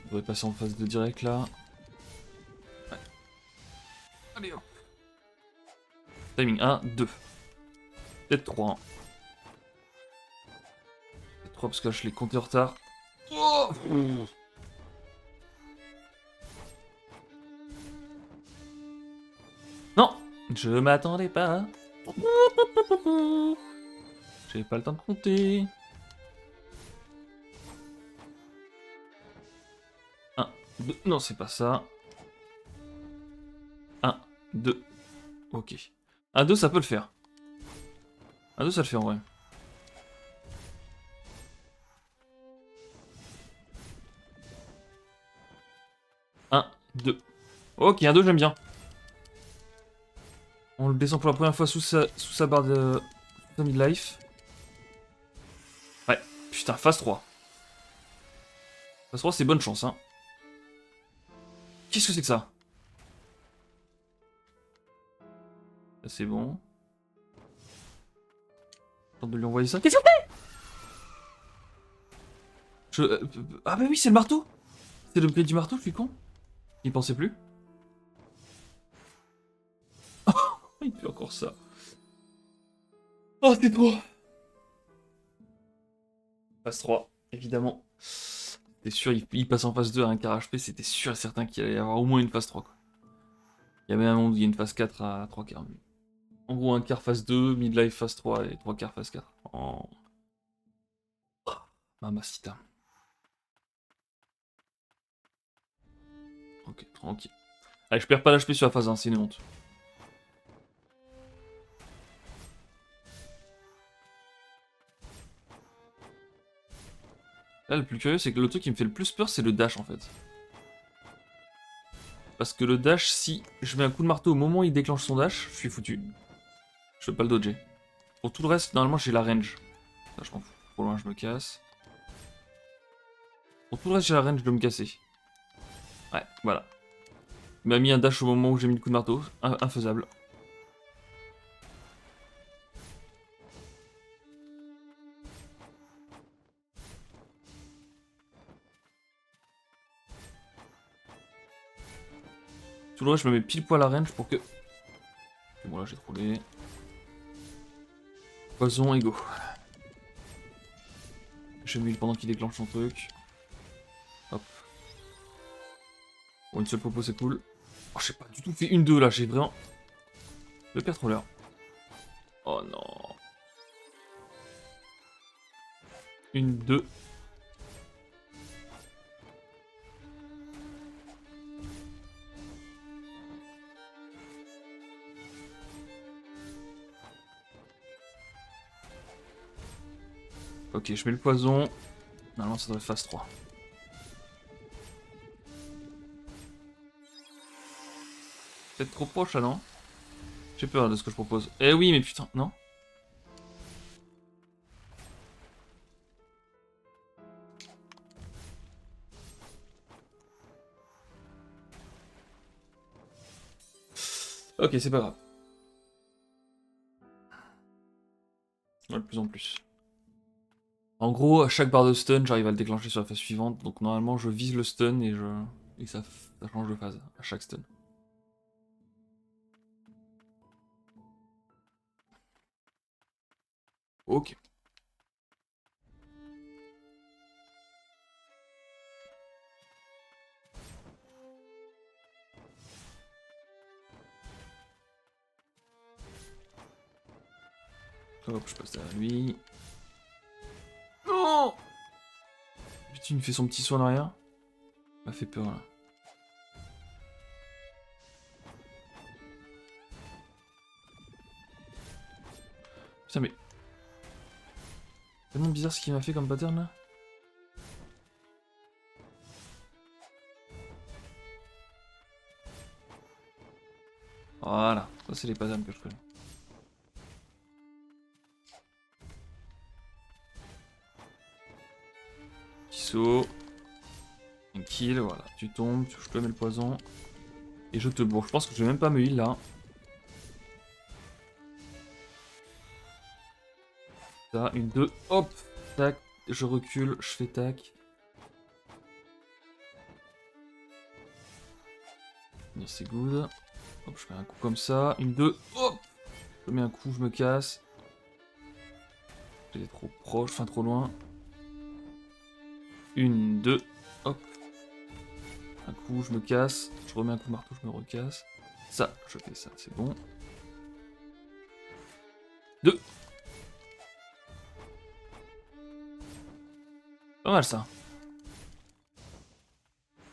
On devrait passer en phase de direct là. Ouais. Allez hop. Timing 1, 2. Peut-être 3. Peut-être 3 parce que là je l'ai compté en retard. Oh, non, je m'attendais pas. J'ai pas le temps de compter. 1, 2. Non, c'est pas ça. 1, 2. Ok. 1, 2, ça peut le faire. 1, 2, ça le fait en vrai. 1, 2. Ok, 1, 2, j'aime bien. On le descend pour la première fois sous sa barre de midlife. Ouais, putain, phase 3. Phase 3, c'est bonne chance, hein. Qu'est-ce que c'est que ça? Ça, c'est bon. Tente de lui envoyer ça. Qu'est-ce que ah bah oui, c'est le marteau. C'est l'upgrade du marteau, je suis con. Il pensait plus. Il fait encore ça. Oh, c'est trop. Phase 3, évidemment. C'était sûr, il passe en phase 2 à un quart HP, c'était sûr et certain qu'il allait y avoir au moins une phase 3. Quoi. Il y avait un monde où il y a une phase 4 à 3 quarts. En gros, un quart phase 2, midlife phase 3 et 3 quarts phase 4. Oh. Mamacita. Ok, tranquille. Allez, je perds pas l'HP sur la phase 1, c'est une honte. Là, le plus curieux, c'est que le truc qui me fait le plus peur, c'est le dash en fait. Parce que le dash, si je mets un coup de marteau au moment où il déclenche son dash, je suis foutu. Je peux pas le dodger. Pour tout le reste, normalement, j'ai la range. Là, je m'en fous. Pour loin, je me casse. Pour tout le reste, j'ai la range de me casser. Ouais, voilà. Il m'a mis un dash au moment où j'ai mis le coup de marteau. Infaisable. Tout le reste, je me mets pile poil à range pour que... Bon, là, j'ai trollé. Poison et go. Je mets pendant qu'il déclenche son truc. Hop. Bon, une seule popo, c'est cool. Oh, j'ai pas du tout fait une 2 là, j'ai vraiment... Le pire troller. Oh non. Une 2. Ok, je mets le poison. Normalement, ça devrait phase 3. Peut-être trop proche là, non? J'ai peur de ce que je propose. Eh oui, mais putain, non? Ok, c'est pas grave. Ouais, de plus en plus. En gros, à chaque barre de stun, j'arrive à le déclencher sur la phase suivante. Donc normalement, je vise le stun et ça change de phase à chaque stun. Ok. Hop, je passe derrière lui. Non! Putain, il me fait son petit saut en arrière. Il m'a fait peur là. Putain, mais... Tellement bizarre ce qu'il m'a fait comme pattern là. Voilà, ça c'est les patterns que je connais. Petit saut. Un kill, voilà. Tu tombes, je te mets le poison. Et je te bourre. Je pense que je vais même pas me heal là. Ça, une, deux, hop, tac, je recule, je fais tac. C'est good. Hop, je fais un coup comme ça. Une, deux, hop! Je mets un coup, je me casse. J'étais trop proche, enfin trop loin. Une, deux, hop. Un coup, je me casse. Je remets un coup de marteau, je me recasse. Ça, je fais ça, c'est bon. Deux. Pas mal ça.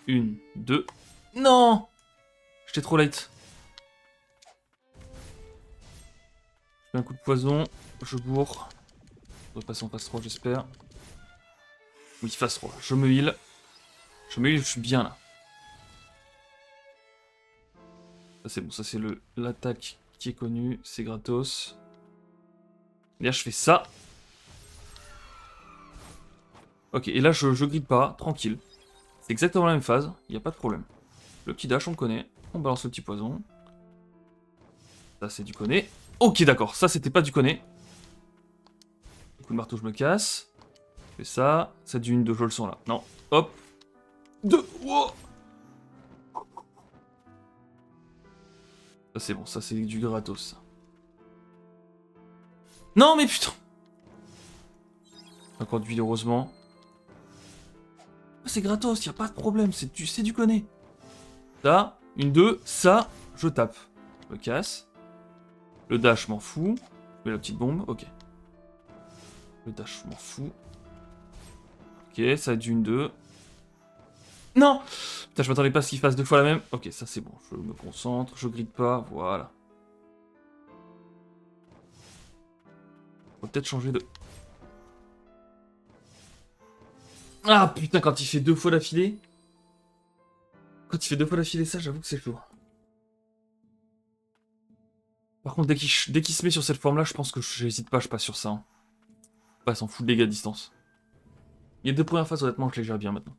Une, deux. Non! J'étais trop late. Je fais un coup de poison. Je bourre. Je dois passer en phase 3, j'espère. Oui, phase 3. Je me heal. Je me heal, je suis bien là. Ça c'est bon, ça c'est l'attaque qui est connue. C'est gratos. Et là, je fais ça. Ok, et là, je grille pas. Tranquille. C'est exactement la même phase. Il n'y a pas de problème. Le petit dash, on le connaît. On balance le petit poison. Ça, c'est du connaît. Ok, d'accord. Ça, c'était pas du connaît. Coup de marteau, je me casse. Je fais ça. Ça du une de je le sens là. Non. Hop. Deux. Wow. Ça, c'est bon. Ça, c'est du gratos. Ça. Non, mais putain. Encore d'huile, heureusement. C'est gratos, y a pas de problème. C'est du connaît. Ça. Une, deux. Ça. Je tape. Je me casse. Le dash, m'en fous. Je mets la petite bombe. Ok. Le dash, je m'en fous. Ok, ça a du une, deux. Non! Putain, je m'attendais pas à ce qu'il fasse deux fois la même. Ok, ça c'est bon. Je me concentre, je grille pas, voilà. On va peut-être changer de... Ah putain, quand il fait deux fois d'affilée... Quand il fait deux fois d'affilée, ça, j'avoue que c'est chaud. Par contre, dès qu'il se met sur cette forme-là, je pense que j'hésite pas, je passe sur ça. Hein. Je passe en full dégâts à distance. Les deux premières phases, honnêtement, je les gère bien maintenant.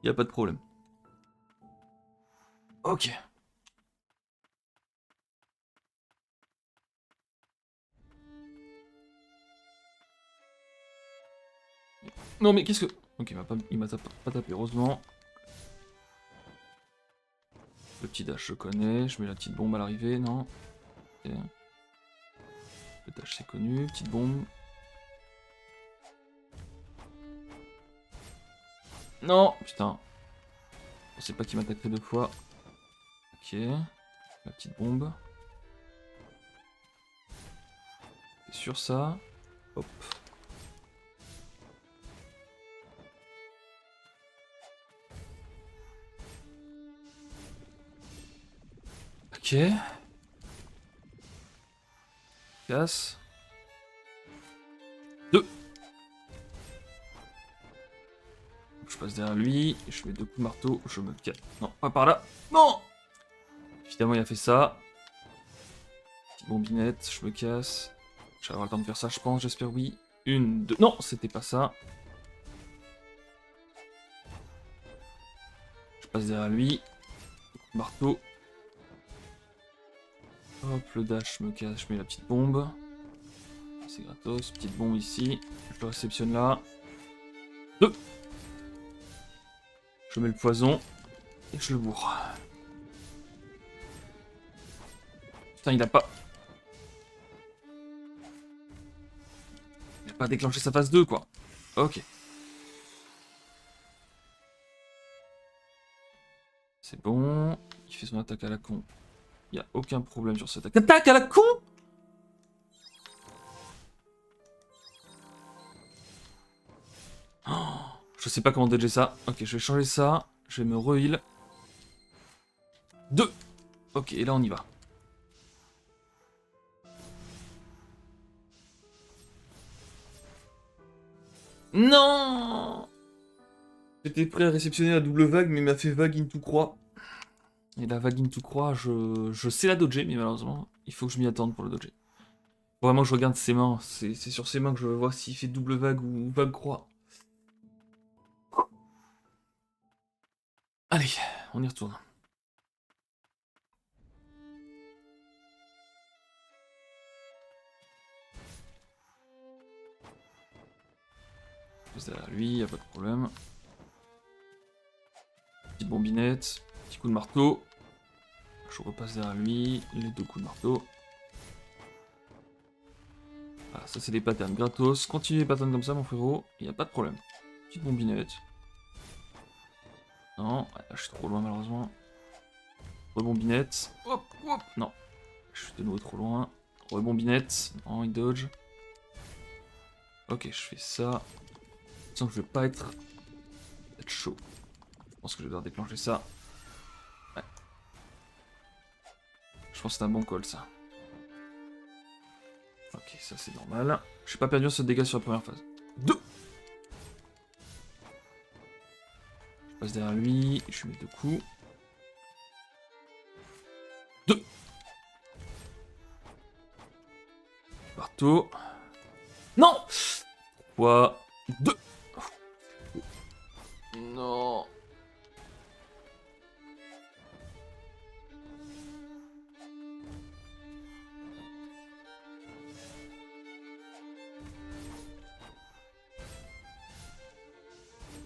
Y a pas de problème. Ok. Non mais qu'est-ce que... Ok, il m'a pas tapé, heureusement. Le petit dash, je connais. Je mets la petite bombe à l'arrivée, non? Ok. Le dash, c'est connu. Petite bombe. Non! Putain. Je sais pas qui m'attaquerait 2 fois. Ok. La petite bombe. C'est sûr ça. Hop. Ok. Casse. 2. Je passe derrière lui. Je mets 2 coups de marteau. Je me casse. Non, pas par là. Non! Évidemment, il a fait ça. Petite bombinette. Je me casse. Je vais avoir le temps de faire ça, je pense. J'espère oui. 1, 2. Non, c'était pas ça. Je passe derrière lui. Marteau. Hop, le dash, je me casse, je mets la petite bombe. C'est gratos, petite bombe ici. Je le réceptionne là. 2. Je mets le poison. Et je le bourre. Putain, il a pas... Il a pas déclenché sa phase 2, quoi. Ok. C'est bon. Il fait son attaque à la con. Il n'y a aucun problème sur cette attaque. Attaque à la con! Oh, je sais pas comment dodger ça. Ok, je vais changer ça. Je vais me re-heal. 2. Ok, et là on y va. Non! J'étais prêt à réceptionner la double vague, mais il m'a fait vague into croix. Et la vague into croix, je sais la dodger, mais malheureusement, il faut que je m'y attende pour le dodger. Faut vraiment que je regarde ses mains. C'est sur ses mains que je vois s'il fait double vague ou vague croix. Allez, on y retourne. Juste derrière lui, y a pas de problème. Petite bombinette, petit coup de marteau. Je repasse derrière lui, les 2 coups de marteau. Voilà, ça c'est des patterns gratos. Continue les patterns comme ça, mon frérot, y a pas de problème. Petite bombinette. Non, je suis trop loin malheureusement. Rebombinette. Hop, hop. Non, je suis de nouveau trop loin. Rebombinette. Non, il dodge. Ok, je fais ça. Je sens que je vais pas être chaud. Je pense que je vais devoir déclencher ça. Ouais. Je pense que c'est un bon call ça. Ok, ça c'est normal. Je suis pas perdu ce dégât sur la première phase. 2. Je passe derrière lui, je lui mets 2 coups. 2. Marteau. Non! 3, 2. Non.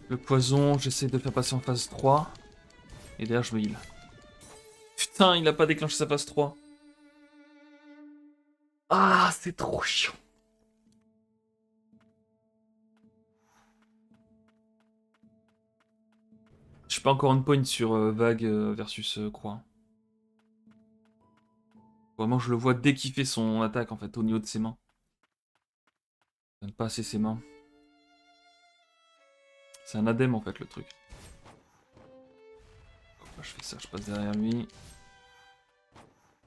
Le poison, j'essaie de le faire passer en phase 3. Et derrière, je me heal. Putain, il a pas déclenché sa phase 3. Ah, c'est trop chiant. Je suis pas encore on point sur vague versus croix. Vraiment, je le vois dès qu'il fait son attaque en fait, au niveau de ses mains. Il donne pas assez ses mains. C'est un adème en fait le truc. Je fais ça, je passe derrière lui.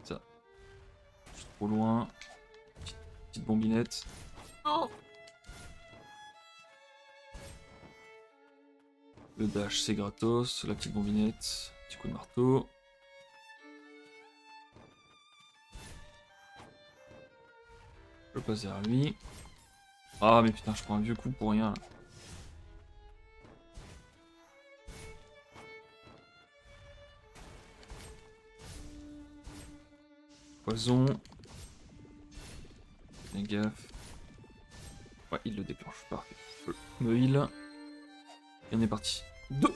Ça. Je suis trop loin. Petite bombinette. Oh, le dash c'est gratos. La petite bombinette. Petit coup de marteau. Je passe derrière lui. Ah mais putain, je prends un vieux coup pour rien là. Poison. Fais gaffe. Ouais, il le déclenche. Parfait. Je me heal. Et on est parti. 2.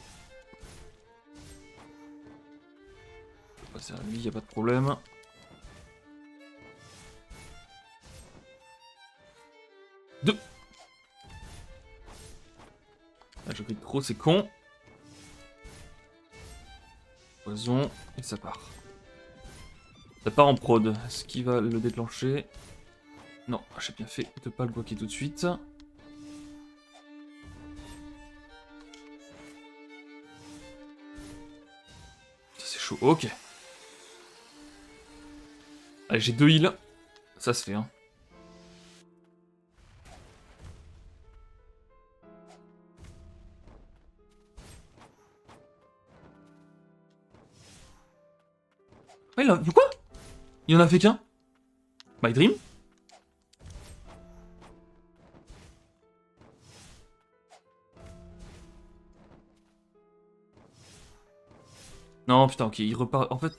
Je peux passer à lui, y a pas de problème. Deux. Ah, je clique trop, c'est con. Poison, et ça part. Ça part en prod. Ce qui va le déclencher. Non, j'ai bien fait de pas le bloquer tout de suite. C'est chaud, ok. Allez, j'ai 2 heals. Ça se fait, hein. Ah, quoi? Il en a fait qu'un? My Dream? Non, putain, ok, il repart. En fait.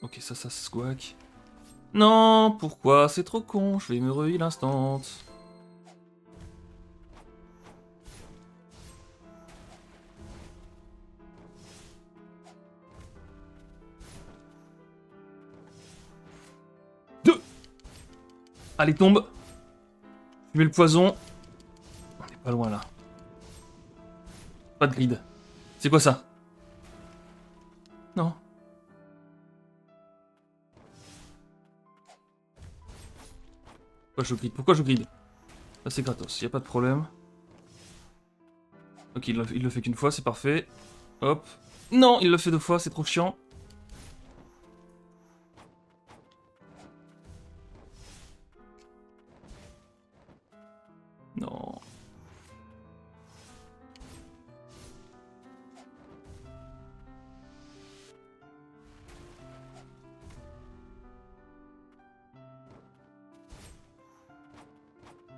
Ok, ça se squack. Non, pourquoi? C'est trop con, je vais me re-heal instant. Deux. Allez, tombe. Je mets le poison. On est pas loin là. Pas de grid. C'est quoi ça? Non. Pourquoi je grid? Pourquoi je grid? Là c'est gratos, y a pas de problème. Ok, il le fait qu'une fois, c'est parfait. Hop. Non, il le fait 2 fois, c'est trop chiant. Non.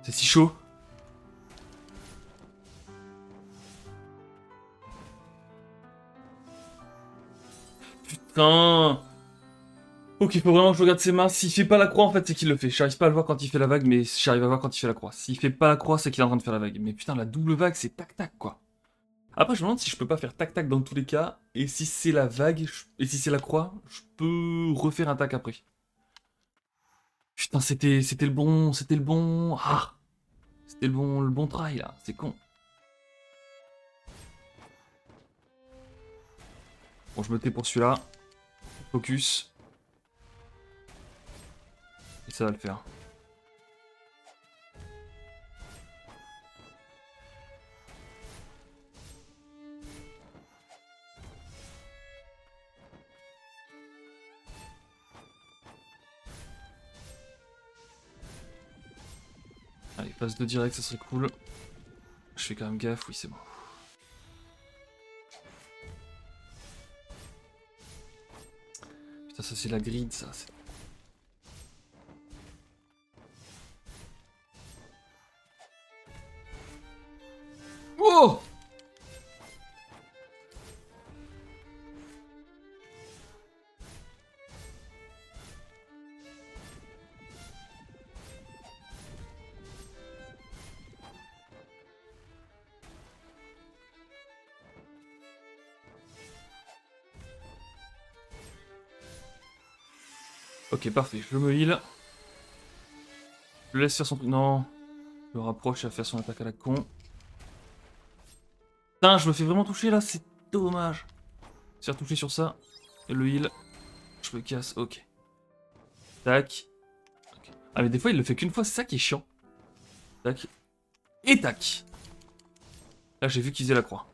C'est si chaud. Putain. Ok, faut vraiment que je regarde ses mains. S'il fait pas la croix, en fait, c'est qu'il le fait. J'arrive pas à le voir quand il fait la vague, mais j'arrive à voir quand il fait la croix. S'il fait pas la croix, c'est qu'il est en train de faire la vague. Mais putain, la double vague, c'est tac-tac, quoi. Après, je me demande si je peux pas faire tac-tac dans tous les cas. Et si c'est la vague, et si c'est la croix, je peux refaire un tac après. Putain, c'était le bon, c'était le bon. Ah, c'était le bon try, là. C'est con. Bon, je me tais pour celui-là. Focus. Et ça va le faire. Allez, phase 2 direct, ça serait cool. Je fais quand même gaffe, oui, c'est bon. Putain, ça c'est la grid, ça. Oh! Ok, parfait, je me heal. Je le laisse faire son truc. Non. Je le rapproche et à faire son attaque à la con. Putain, je me fais vraiment toucher là, c'est dommage. Se faire toucher sur ça. Et le heal. Je me casse, ok. Tac. Okay. Ah, mais des fois il le fait qu'une fois, c'est ça qui est chiant. Tac. Et tac. Là, j'ai vu qu'il faisait la croix.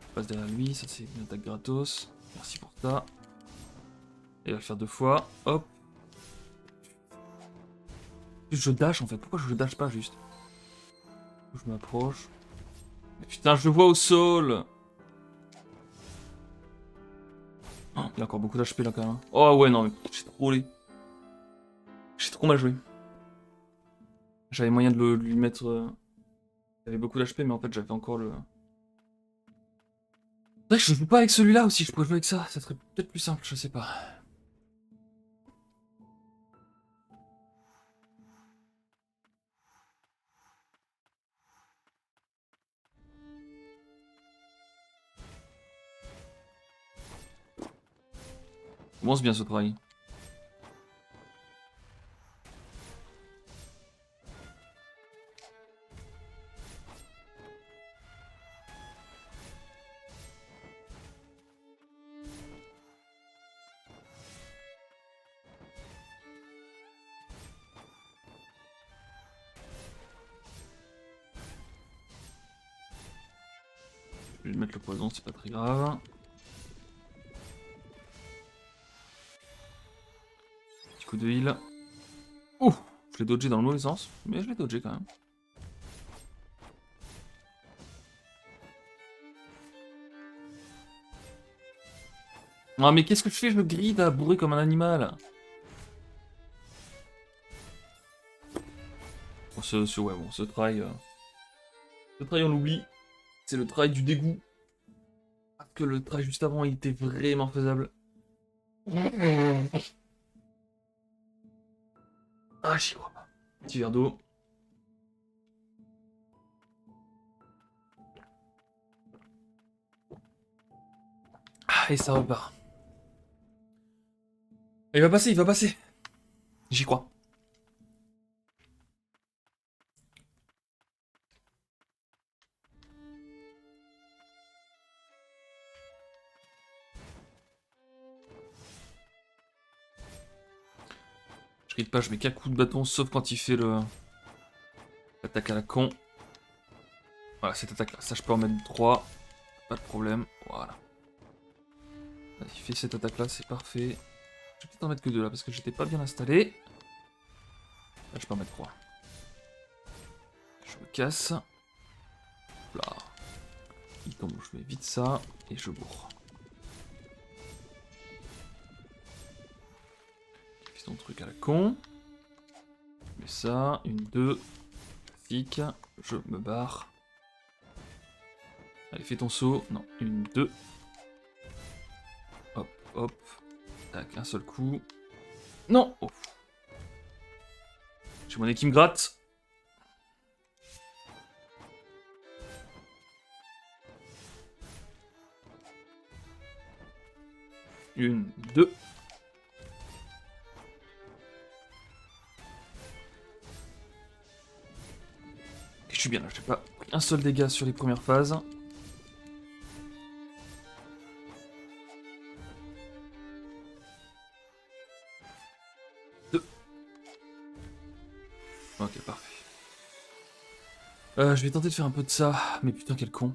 Je passe derrière lui, ça c'est une attaque gratos. Merci pour ça. Et il va le faire 2 fois. Hop. Je dash en fait. Pourquoi je dash pas juste? Je m'approche. Mais putain, je le vois au sol. Oh, il a encore beaucoup d'HP là quand même. Oh ouais, non, mais j'ai trop les. J'ai trop mal joué. J'avais moyen de lui mettre. J'avais beaucoup d'HP, mais en fait, j'avais encore le. C'est vrai que je joue pas avec celui-là aussi, je pourrais jouer avec ça serait peut-être plus simple, je sais pas. Commence bien ce travail. Je vais mettre le poison, c'est pas très grave. Petit coup de heal. Ouh, je l'ai dodgé dans le mauvais sens, mais je l'ai dodgé quand même. Ah mais qu'est-ce que je fais? Je me grille à bourrer comme un animal. Bon, ouais, bon, ce try on l'oublie. C'est le try du dégoût. Parce que le try juste avant, il était vraiment faisable. Ah, j'y crois pas. Petit verre d'eau. Ah, et ça repart. Il va passer, il va passer. J'y crois. Je ride pas, je mets qu'un coup de bâton, sauf quand il fait l'attaque à la con. Voilà, cette attaque là, ça je peux en mettre 3. Pas de problème, voilà. Vas-y, fais cette attaque là, c'est parfait. Je vais peut-être en mettre que 2 là, parce que j'étais pas bien installé. Là, je peux en mettre 3. Je me casse. Là. Il tombe, je mets vite ça, et je bourre. Fais ton truc à la con. Je mets ça, une 2. Classique. Je me barre. Allez, fais ton saut. Non, une 2. Hop, hop. Tac, un seul coup. Non oh. J'ai mon nez qui me gratte. Une, 2. Je suis bien là, j'ai pas pris un seul dégât sur les premières phases. Ok, parfait. Je vais tenter de faire un peu de ça, mais putain quel con.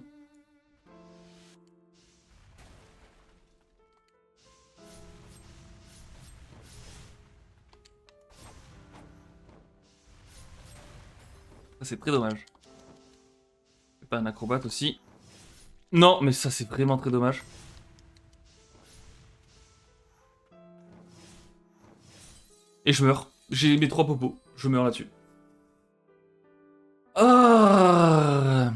Ça c'est très dommage. C'est pas un acrobate aussi. Non, mais ça c'est vraiment très dommage. Et je meurs. J'ai mes 3 popos. Je meurs là-dessus. Ah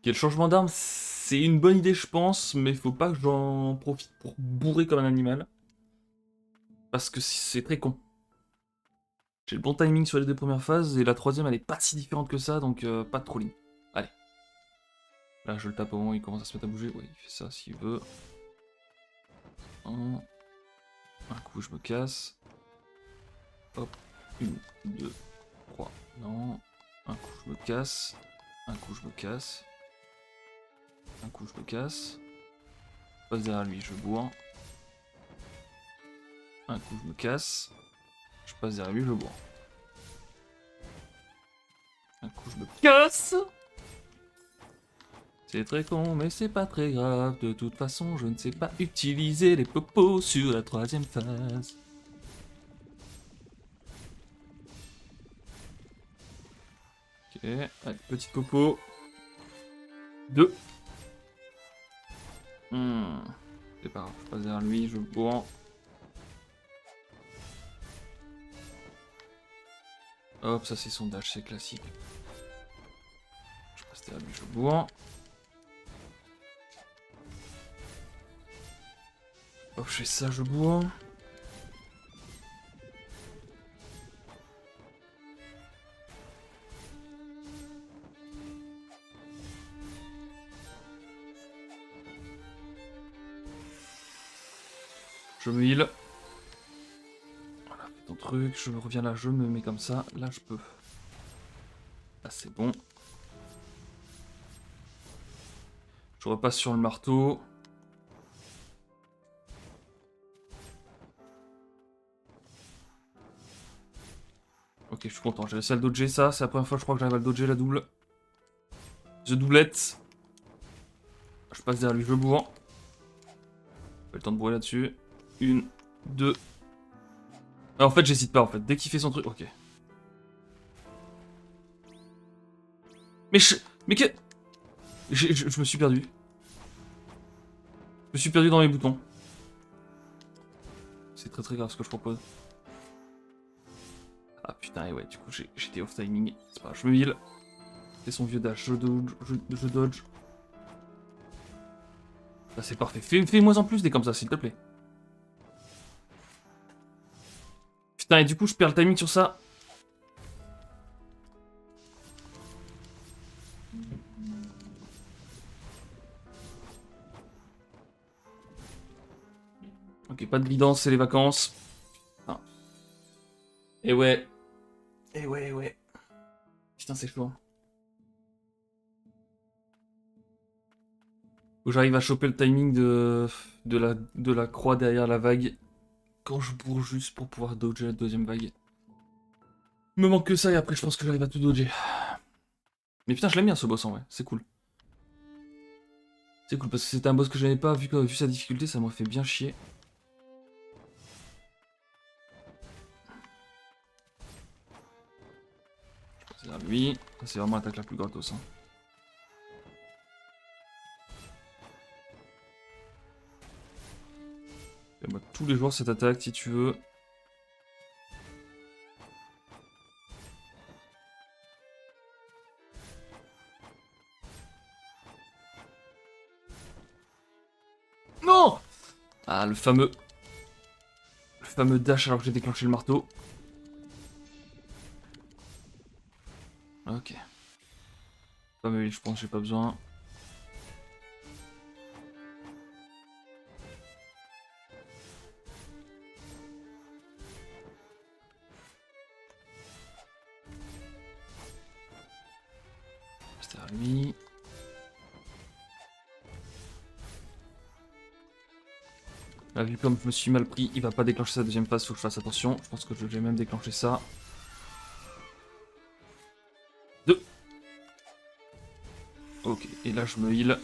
Quel changement d'arme, c'est une bonne idée je pense, mais faut pas que j'en profite pour bourrer comme un animal. Parce que c'est très con. J'ai le bon timing sur les 2 premières phases, et la troisième elle est pas si différente que ça, donc pas de trolling. Allez. Là je le tape au moment où il commence à se mettre à bouger. Ouais, il fait ça s'il veut. Un coup je me casse. Hop. 1, 2, 3. Non. Un coup je me casse. Un coup je me casse. Un coup je me casse. Je passe derrière lui, je bourre. Un coup je me casse. Je passe derrière lui, je bourre. Un coup je me casse. C'est très con, mais c'est pas très grave. De toute façon, je ne sais pas utiliser les popos sur la troisième phase. Ok, allez, petite popo. 2. C'est pas grave, je passe derrière lui, je bourre. Hop, ça c'est son dash, c'est classique. Je passe derrière lui, je bourre. Hop, je fais ça, je bois. Je me heal. Voilà, fais ton truc, je reviens là, je me mets comme ça. Là, je peux. Là, c'est bon. Je repasse sur le marteau. Ok, je suis content, j'ai réussi à le dodger ça. C'est la première fois, je crois, que j'arrive à le dodger la double. The doublette. Je passe derrière lui, je bourre. Pas le temps de bourrer là-dessus. 1, 2. Ah, en fait, j'hésite pas en fait. Dès qu'il fait son truc. Ok. Mais je. Mais que. Je me suis perdu. Je me suis perdu dans mes boutons. C'est très très grave ce que je propose. Ah putain, et ouais, du coup j'étais off timing. C'est pas grave, je me heal. C'est son vieux dash, je dodge. Là c'est parfait. Fais-moi en plus des comme ça, s'il te plaît. Putain, et du coup je perds le timing sur ça. Ok, pas de guidance, c'est les vacances. Ah. Et ouais. Et ouais, et ouais. Putain, c'est chaud. Faut que j'arrive à choper le timing de la croix derrière la vague. Quand je bourre juste pour pouvoir dodger la deuxième vague. Il me manque que ça et après je pense que j'arrive à tout dodger. Mais putain, je l'aime bien ce boss en vrai, c'est cool. C'est cool parce que c'était un boss que j'avais pas vu sa difficulté, ça m'a fait bien chier. C'est à lui, c'est vraiment l'attaque la plus gratos. Hein. Fais-moi tous les jours cette attaque si tu veux. Non! Ah, le fameux. Le fameux dash alors que j'ai déclenché le marteau. Ok. Pas mais je pense que j'ai pas besoin. C'était à lui. Là, vu comme je me suis mal pris, il va pas déclencher sa deuxième phase, faut que je fasse attention. Je pense que je vais même déclencher ça. 2. Ok, et là je me heal.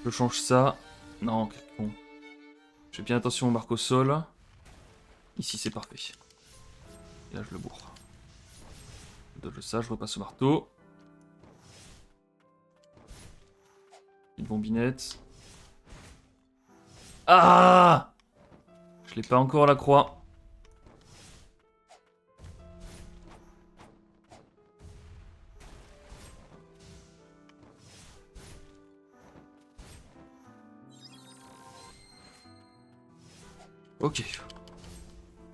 Je change ça. Non, ok, bon. Je fais bien attention aux marques au sol. Ici c'est parfait. Et là je le bourre. Je dodge ça, je repasse au marteau. Une bombinette. Ah! Je l'ai pas encore à la croix. Ok.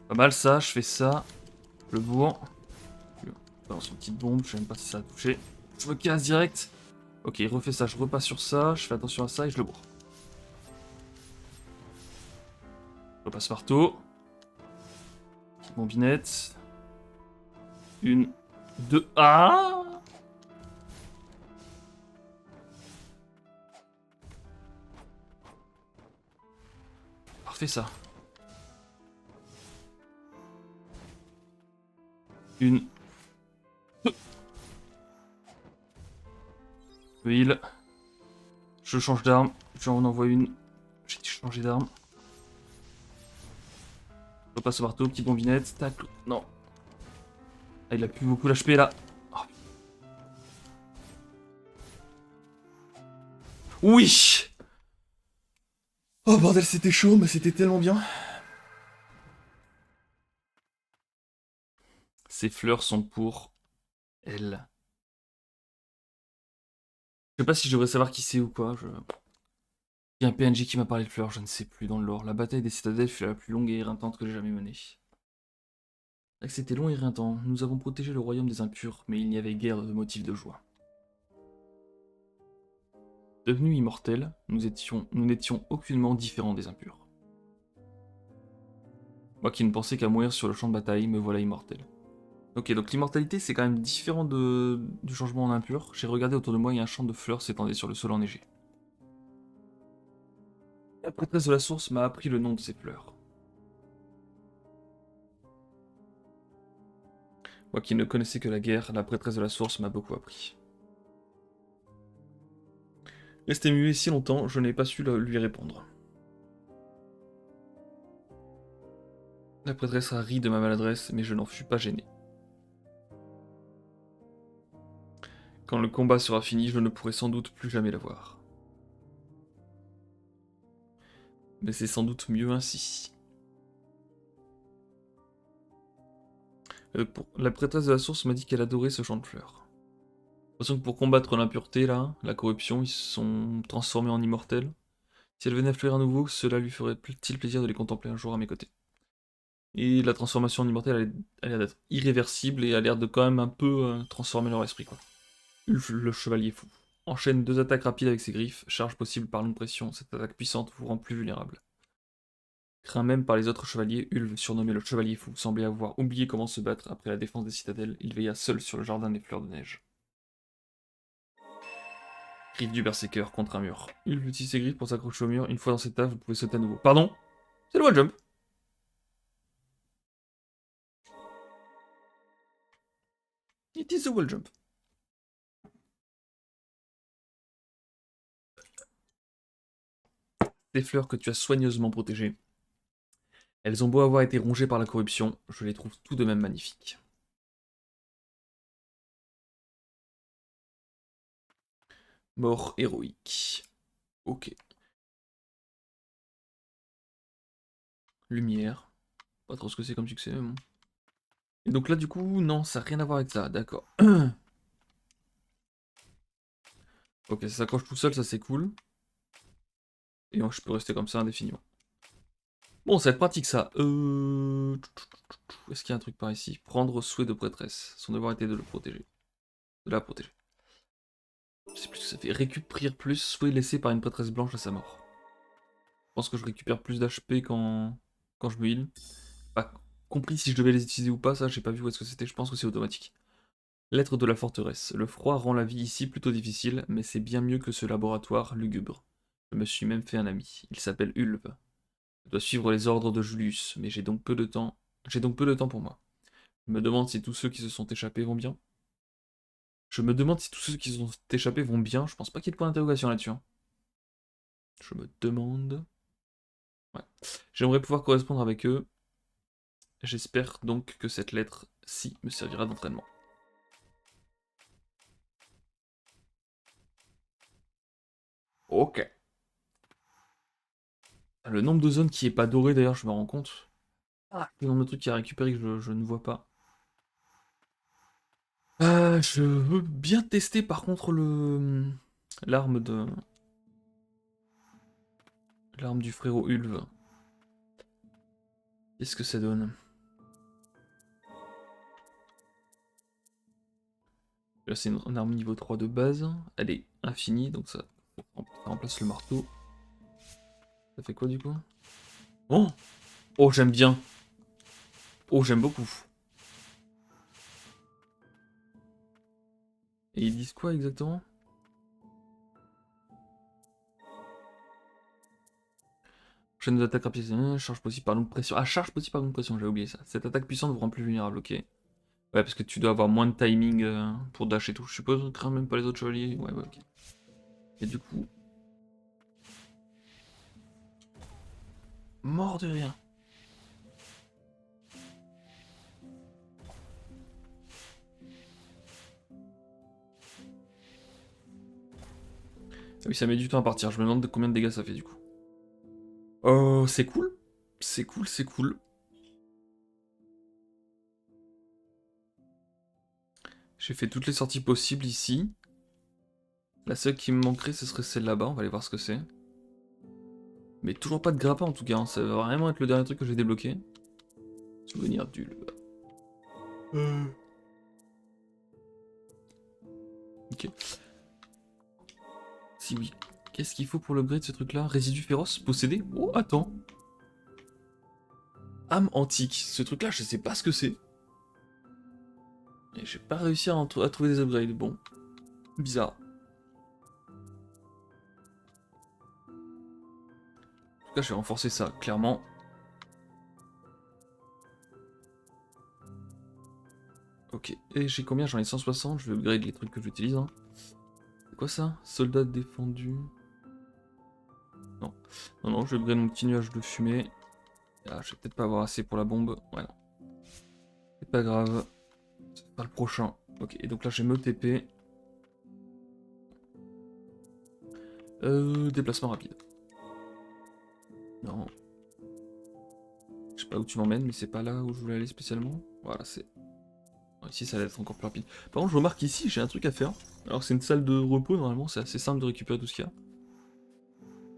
Pas mal ça, je fais ça. Je le bourre. Je balance une petite bombe, je sais même pas si ça a touché. Je me casse direct. Ok, il refait ça, je repasse sur ça, je fais attention à ça et je le bourre. Je repasse marteau. Petite bombinette. 1, 2. Ah! Parfait ça. 1, 2. Je heal. Je change d'arme. J'en envoie une. J'ai changé d'arme. Je repasse au marteau, petite bombinette. Tac. Non. Ah, il a plus beaucoup l'HP là. Oh. Oui! Oh bordel, c'était chaud, mais c'était tellement bien. Ces fleurs sont pour elle. Je sais pas si je devrais savoir qui c'est ou quoi. Il y a un PNJ qui m'a parlé de fleurs, je ne sais plus dans le lore. La bataille des citadelles fut la plus longue et éreintante que j'ai jamais menée. C'était long et éreintant. Nous avons protégé le royaume des impurs, mais il n'y avait guère de motif de joie. Devenus immortels, nous n'étions aucunement différents des impurs. Moi qui ne pensais qu'à mourir sur le champ de bataille, me voilà immortel. Ok, donc l'immortalité c'est quand même différent du changement en impur. J'ai regardé autour de moi et un champ de fleurs s'étendait sur le sol enneigé. La prêtresse de la source m'a appris le nom de ces fleurs. Moi qui ne connaissais que la guerre, la prêtresse de la source m'a beaucoup appris. Resté muet si longtemps, je n'ai pas su lui répondre. La prêtresse a ri de ma maladresse, mais je n'en fus pas gêné. Quand le combat sera fini, je ne pourrai sans doute plus jamais la voir. Mais c'est sans doute mieux ainsi. La prêtresse de la source m'a dit qu'elle adorait ce champ de fleurs. J'ai l'impression que pour combattre l'impureté, là, la corruption, ils se sont transformés en immortels. Si elle venait à fleurir à nouveau, cela lui ferait-il plaisir de les contempler un jour à mes côtés. Et la transformation en immortel a l'air d'être irréversible et a l'air de quand même un peu transformer leur esprit, quoi. Ulf, le chevalier fou. Enchaîne 2 attaques rapides avec ses griffes, charge possible par longue pression. Cette attaque puissante vous rend plus vulnérable. Craint même par les autres chevaliers, Ulf, surnommé le chevalier fou, semblait avoir oublié comment se battre après la défense des citadelles. Il veilla seul sur le jardin des fleurs de neige. Griffe du berserker contre un mur. Ulf utilise ses griffes pour s'accrocher au mur. Une fois dans cette table, vous pouvez sauter à nouveau. Pardon? C'est le wall jump. It is the wall jump. Des fleurs que tu as soigneusement protégées. Elles ont beau avoir été rongées par la corruption, je les trouve tout de même magnifiques. Mort héroïque. Ok. Lumière. Pas trop ce que c'est comme succès, mais bon. Et donc là, du coup, non, ça n'a rien à voir avec ça, d'accord. Ok, ça s'accroche tout seul, ça c'est cool. Et donc, je peux rester comme ça indéfiniment. Bon, ça va être pratique ça. Est-ce qu'il y a un truc par ici? Prendre souhait de prêtresse. Son devoir était de le protéger. De la protéger. Je sais plus ce que ça fait. Récupérer plus, souhait laissé par une prêtresse blanche à sa mort. Je pense que je récupère plus d'HP quand je me heal. Pas compris si je devais les utiliser ou pas, ça j'ai pas vu où est-ce que c'était, je pense que c'est automatique. Lettre de la forteresse. Le froid rend la vie ici plutôt difficile, mais c'est bien mieux que ce laboratoire lugubre. Je me suis même fait un ami. Il s'appelle Ulv. Je dois suivre les ordres de Julius, mais j'ai donc peu de temps. J'ai donc peu de temps pour moi. Je me demande si tous ceux qui se sont échappés vont bien. Je me demande si tous ceux qui se sont échappés vont bien. Je pense pas qu'il y ait de point d'interrogation là-dessus, hein. Je me demande. Ouais. J'aimerais pouvoir correspondre avec eux. J'espère donc que cette lettre-ci me servira d'entraînement. Ok. Le nombre de zones qui est pas doré d'ailleurs, je me rends compte. Ah, le nombre de trucs qui a récupéré que je ne vois pas. Je veux bien tester par contre l'arme de l'arme du frérot Ulv. Qu'est-ce que ça donne? Là c'est une arme niveau 3 de base. Elle est infinie, donc ça remplace le marteau. Ça fait quoi du coup? Oh! Oh j'aime bien. Oh j'aime beaucoup. Et ils disent quoi exactement? Chaîne d'attaque rapide, charge possible par longue pression. Ah, charge possible par longue pression, j'ai oublié ça. Cette attaque puissante vous rend plus vulnérable, ok. Ouais, parce que tu dois avoir moins de timing pour dash et tout, je suppose. On craint même pas les autres chevaliers. Ouais, ok. Et du coup. Mort de rien. Ah oui, ça met du temps à partir. Je me demande de combien de dégâts ça fait du coup. Oh, c'est cool. C'est cool, c'est cool. J'ai fait toutes les sorties possibles ici. La seule qui me manquerait, ce serait celle là-bas. On va aller voir ce que c'est. Mais toujours pas de grappin en tout cas, hein. Ça va vraiment être le dernier truc que j'ai débloqué. Souvenir du... Ok. Si oui. Qu'est-ce qu'il faut pour l'upgrade ce truc là? Résidu féroce? Possédé? Oh, attends. Âme antique. Ce truc là, je sais pas ce que c'est. Et j'ai pas réussi à trouver des upgrades. Bon. Bizarre. En tout cas, je vais renforcer ça, clairement. Ok. Et j'ai combien? J'en ai 160. Je vais upgrade les trucs que j'utilise. Hein. C'est quoi ça? Soldat défendu. Non. Non, non, je vais upgrade mon petit nuage de fumée. Ah, je vais peut-être pas avoir assez pour la bombe. Ouais, non. C'est pas grave. C'est pas le prochain. Ok, et donc là, j'ai me TP. Déplacement rapide. Non. Je sais pas où tu m'emmènes, mais c'est pas là où je voulais aller spécialement. Voilà, c'est... Ici, ça va être encore plus rapide. Par contre, je remarque ici, j'ai un truc à faire. Alors, c'est une salle de repos, normalement, c'est assez simple de récupérer tout ce qu'il y a.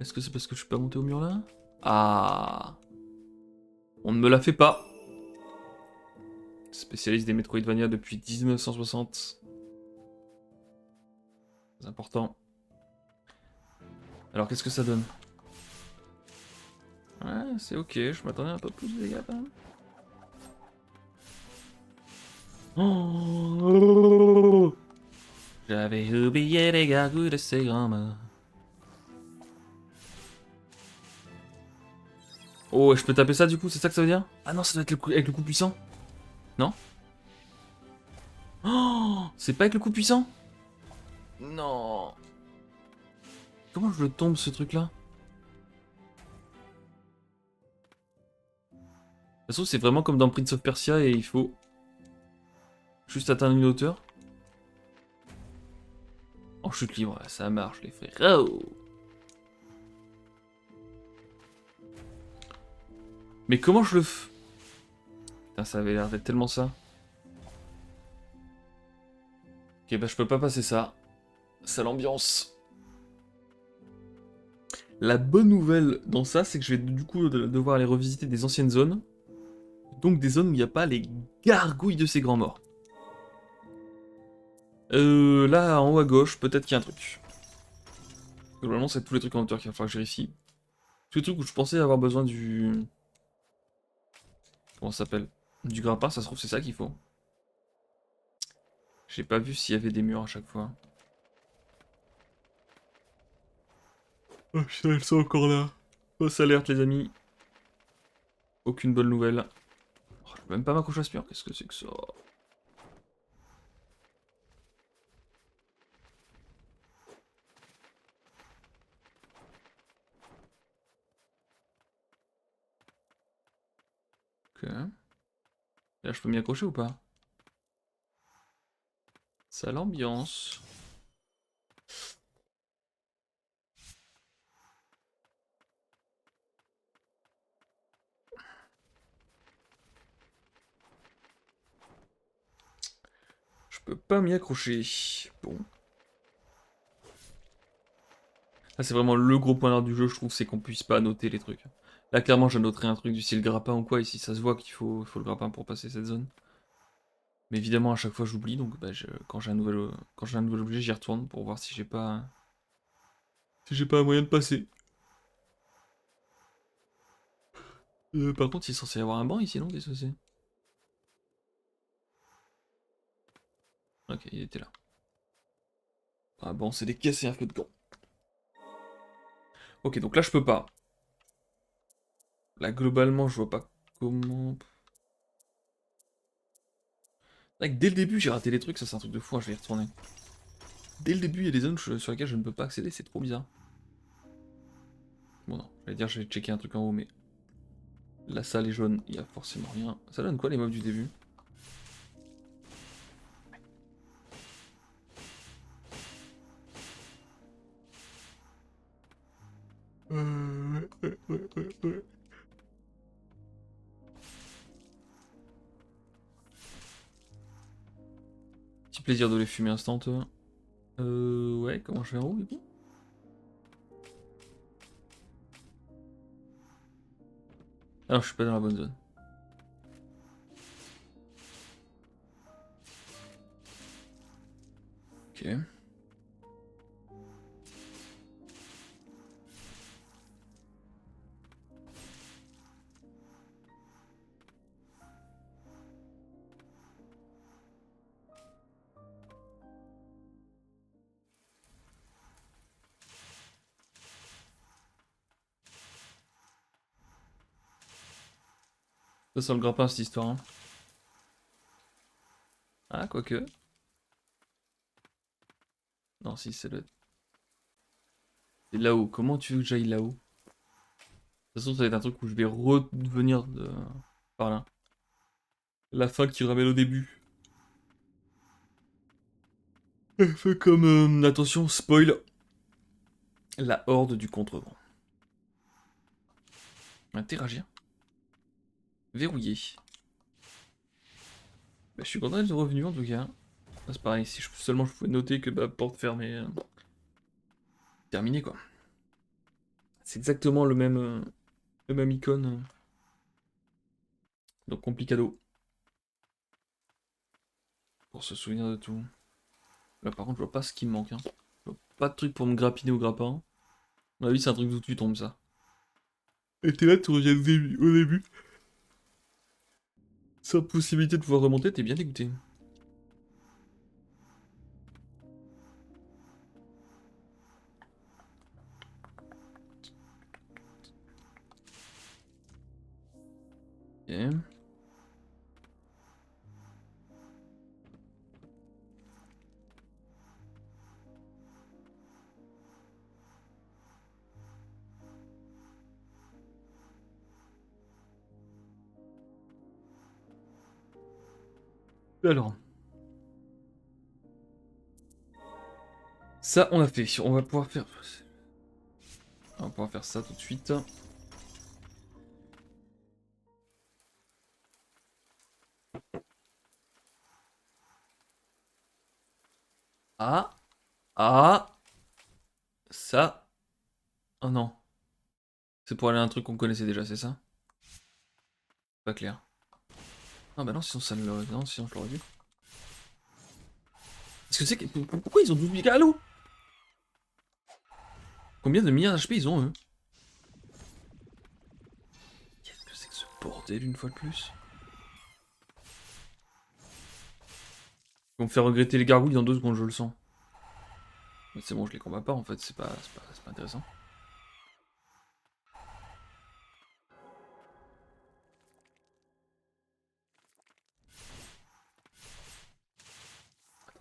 Est-ce que c'est parce que je suis pas monté au mur là? Ah, on ne me la fait pas. Spécialiste des Metroidvania depuis 1960. C'est important. Alors, qu'est-ce que ça donne? Ouais, c'est ok, je m'attendais à un peu plus de dégâts quand même. Oh, j'avais oublié les gargouilles de ses grands-mères. Oh, je peux taper ça du coup, c'est ça que ça veut dire? Ah non, ça doit être avec le coup puissant. Non? Oh, c'est pas avec le coup puissant? Non. Comment je le tombe ce truc là? De toute façon, c'est vraiment comme dans Prince of Persia et il faut juste atteindre une hauteur. En chute libre, ça marche les frères. Oh. Mais comment je le fais? Putain, ça avait l'air d'être tellement ça. Ok, bah je peux pas passer ça. C'est l'ambiance. La bonne nouvelle dans ça, c'est que je vais du coup devoir aller revisiter des anciennes zones. Donc des zones où il n'y a pas les gargouilles de ces grands morts. Là, en haut à gauche, peut-être qu'il y a un truc. Globalement, c'est tous les trucs en hauteur qu'il va falloir que je vérifie. Tous les trucs où je pensais avoir besoin du... Comment ça s'appelle? Du grappin, ça se trouve c'est ça qu'il faut. J'ai pas vu s'il y avait des murs à chaque fois. Oh putain, elles sont encore là. Fausse alerte les amis. Aucune bonne nouvelle. Oh, je peux même pas m'accrocher à ce mur, qu'est-ce que c'est que ça? Ok. Là je peux m'y accrocher ou pas? Ça l'ambiance. Je peux pas m'y accrocher. Bon. Là c'est vraiment le gros point d'art du jeu, je trouve, c'est qu'on puisse pas noter les trucs. Là clairement je noterai un truc du style grappin ou quoi, ici ça se voit qu'il faut le grappin pour passer cette zone. Mais évidemment à chaque fois j'oublie, donc bah, quand j'ai un nouvel objet j'y retourne pour voir si j'ai pas un moyen de passer. Par contre il est censé y avoir un banc ici, non? Qu'est-ce que c'est? Ok, il était là. Ah bon, c'est des caisses et un feu de camp. Ok, donc là je peux pas. Là globalement je vois pas comment... Là, dès le début j'ai raté les trucs, ça c'est un truc de fou, hein, je vais y retourner. Dès le début il y a des zones sur lesquelles je ne peux pas accéder, c'est trop bizarre. Bon non, j'allais dire je vais checker un truc en haut, mais... La salle est jaune, il y a forcément rien. Ça donne quoi les mobs du début? Ouais. Petit plaisir de les fumer instant. Ouais, comment je vais en haut du coup? Ah non, je suis pas dans la bonne zone. Ok. Ça sent le grappin cette histoire. Hein. Ah, quoique. Non, si, c'est le. C'est là-haut. Comment tu veux que j'aille là-haut? De toute façon, ça va être un truc où je vais revenir par là. La fin qui ramène au début. Fais comme. Attention, spoil. La horde du contrevent. Interagir. Verrouillé. Bah, je suis content d'être revenu en tout cas. Ah, c'est pareil, si seulement je pouvais noter que porte fermée. Terminé quoi. C'est exactement le même icône. Donc complicado. Pour se souvenir de tout. Là par contre je vois pas ce qui me manque. Hein. Je vois pas de truc pour me grappiner au grappin. À mon avis c'est un truc d'où tu tombes ça. Et t'es là, tu reviens au début. Sans possibilité de pouvoir remonter, t'es bien dégoûté. Ok. Alors. Ça on a fait. On va pouvoir faire. On va pouvoir faire ça tout de suite. Ah. Ah. Ça. Oh non. C'est pour aller à un truc qu'on connaissait déjà, c'est ça? Pas clair. Ah bah non, sinon ça l'aurait... Non, sinon je l'aurais vu. Parce que c'est que... Pourquoi ils ont 12 mégas à l'eau? Combien de milliards d'HP ils ont, eux? Qu'est-ce que c'est que ce bordel, une fois de plus? Ils vont me faire regretter les gargouilles dans 2 secondes, je le sens. Mais c'est bon, je les combats pas, en fait, c'est pas intéressant.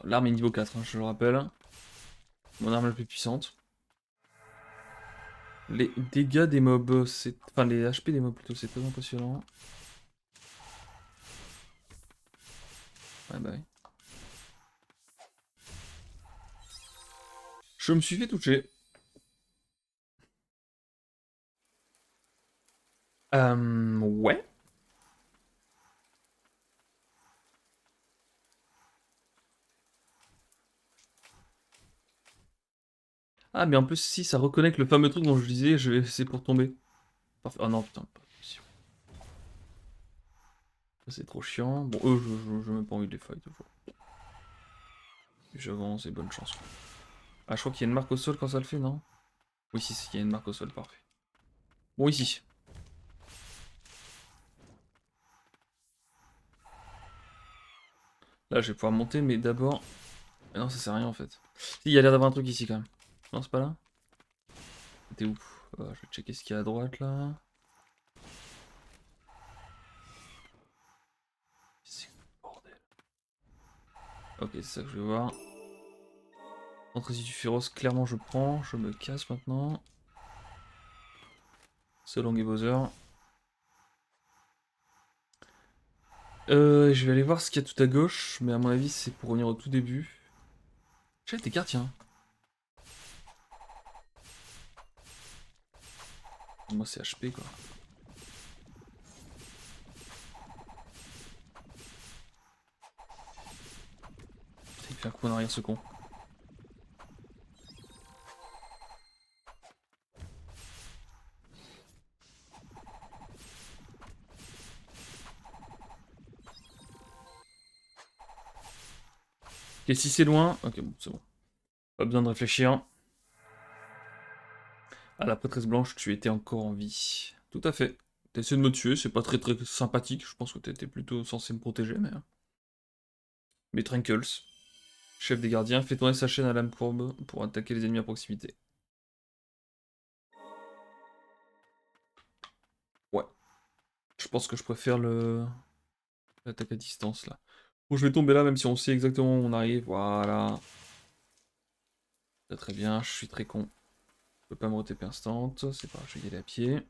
L'arme est niveau 4, hein, je le rappelle. Mon arme la plus puissante. Les dégâts des mobs, c'est... Enfin, les HP des mobs, plutôt, c'est très impressionnant. Ouais, bah oui. Je me suis fait toucher. Ouais. Ah, mais en plus, si, ça reconnecte le fameux truc dont je disais, c'est pour tomber. Parfait. Oh non, putain, pas possible. Ça, c'est trop chiant. Bon, eux, je même pas envie de les fight. J'avance et bonne chance. Ah, je crois qu'il y a une marque au sol quand ça le fait, non? Oui, si, il y a une marque au sol, parfait. Bon, ici. Là, je vais pouvoir monter, mais d'abord... Ah non, ça sert à rien, en fait. Si, il y a l'air d'avoir un truc ici, quand même. Non, c'est pas là? T'es où? Je vais checker ce qu'il y a à droite, là. C'est bordel. Ok, c'est ça que je vais voir. Entre du féroce, clairement, je prends. Je me casse, maintenant. Selon et Bowser. Je vais aller voir ce qu'il y a tout à gauche, mais à mon avis, c'est pour revenir au tout début. J'ai tes cartes, tiens. Moi, c'est HP, quoi. Il fait un coup en arrière, ce con. Ok, si c'est loin... Ok, bon, c'est bon. Pas besoin de réfléchir. Ah, la prêtresse blanche, tu étais encore en vie. Tout à fait. T'as essayé de me tuer, c'est pas très très sympathique. Je pense que t'étais plutôt censé me protéger, mais... Mais Trinkles, chef des gardiens, fait tourner sa chaîne à lame courbe pour attaquer les ennemis à proximité. Ouais. Je pense que je préfère l'attaque à distance, là. Bon, je vais tomber là, même si on sait exactement où on arrive. Voilà. Très très bien, je suis très con. Je peux pas me re-TP instant. C'est pas grave, je vais y aller à pied.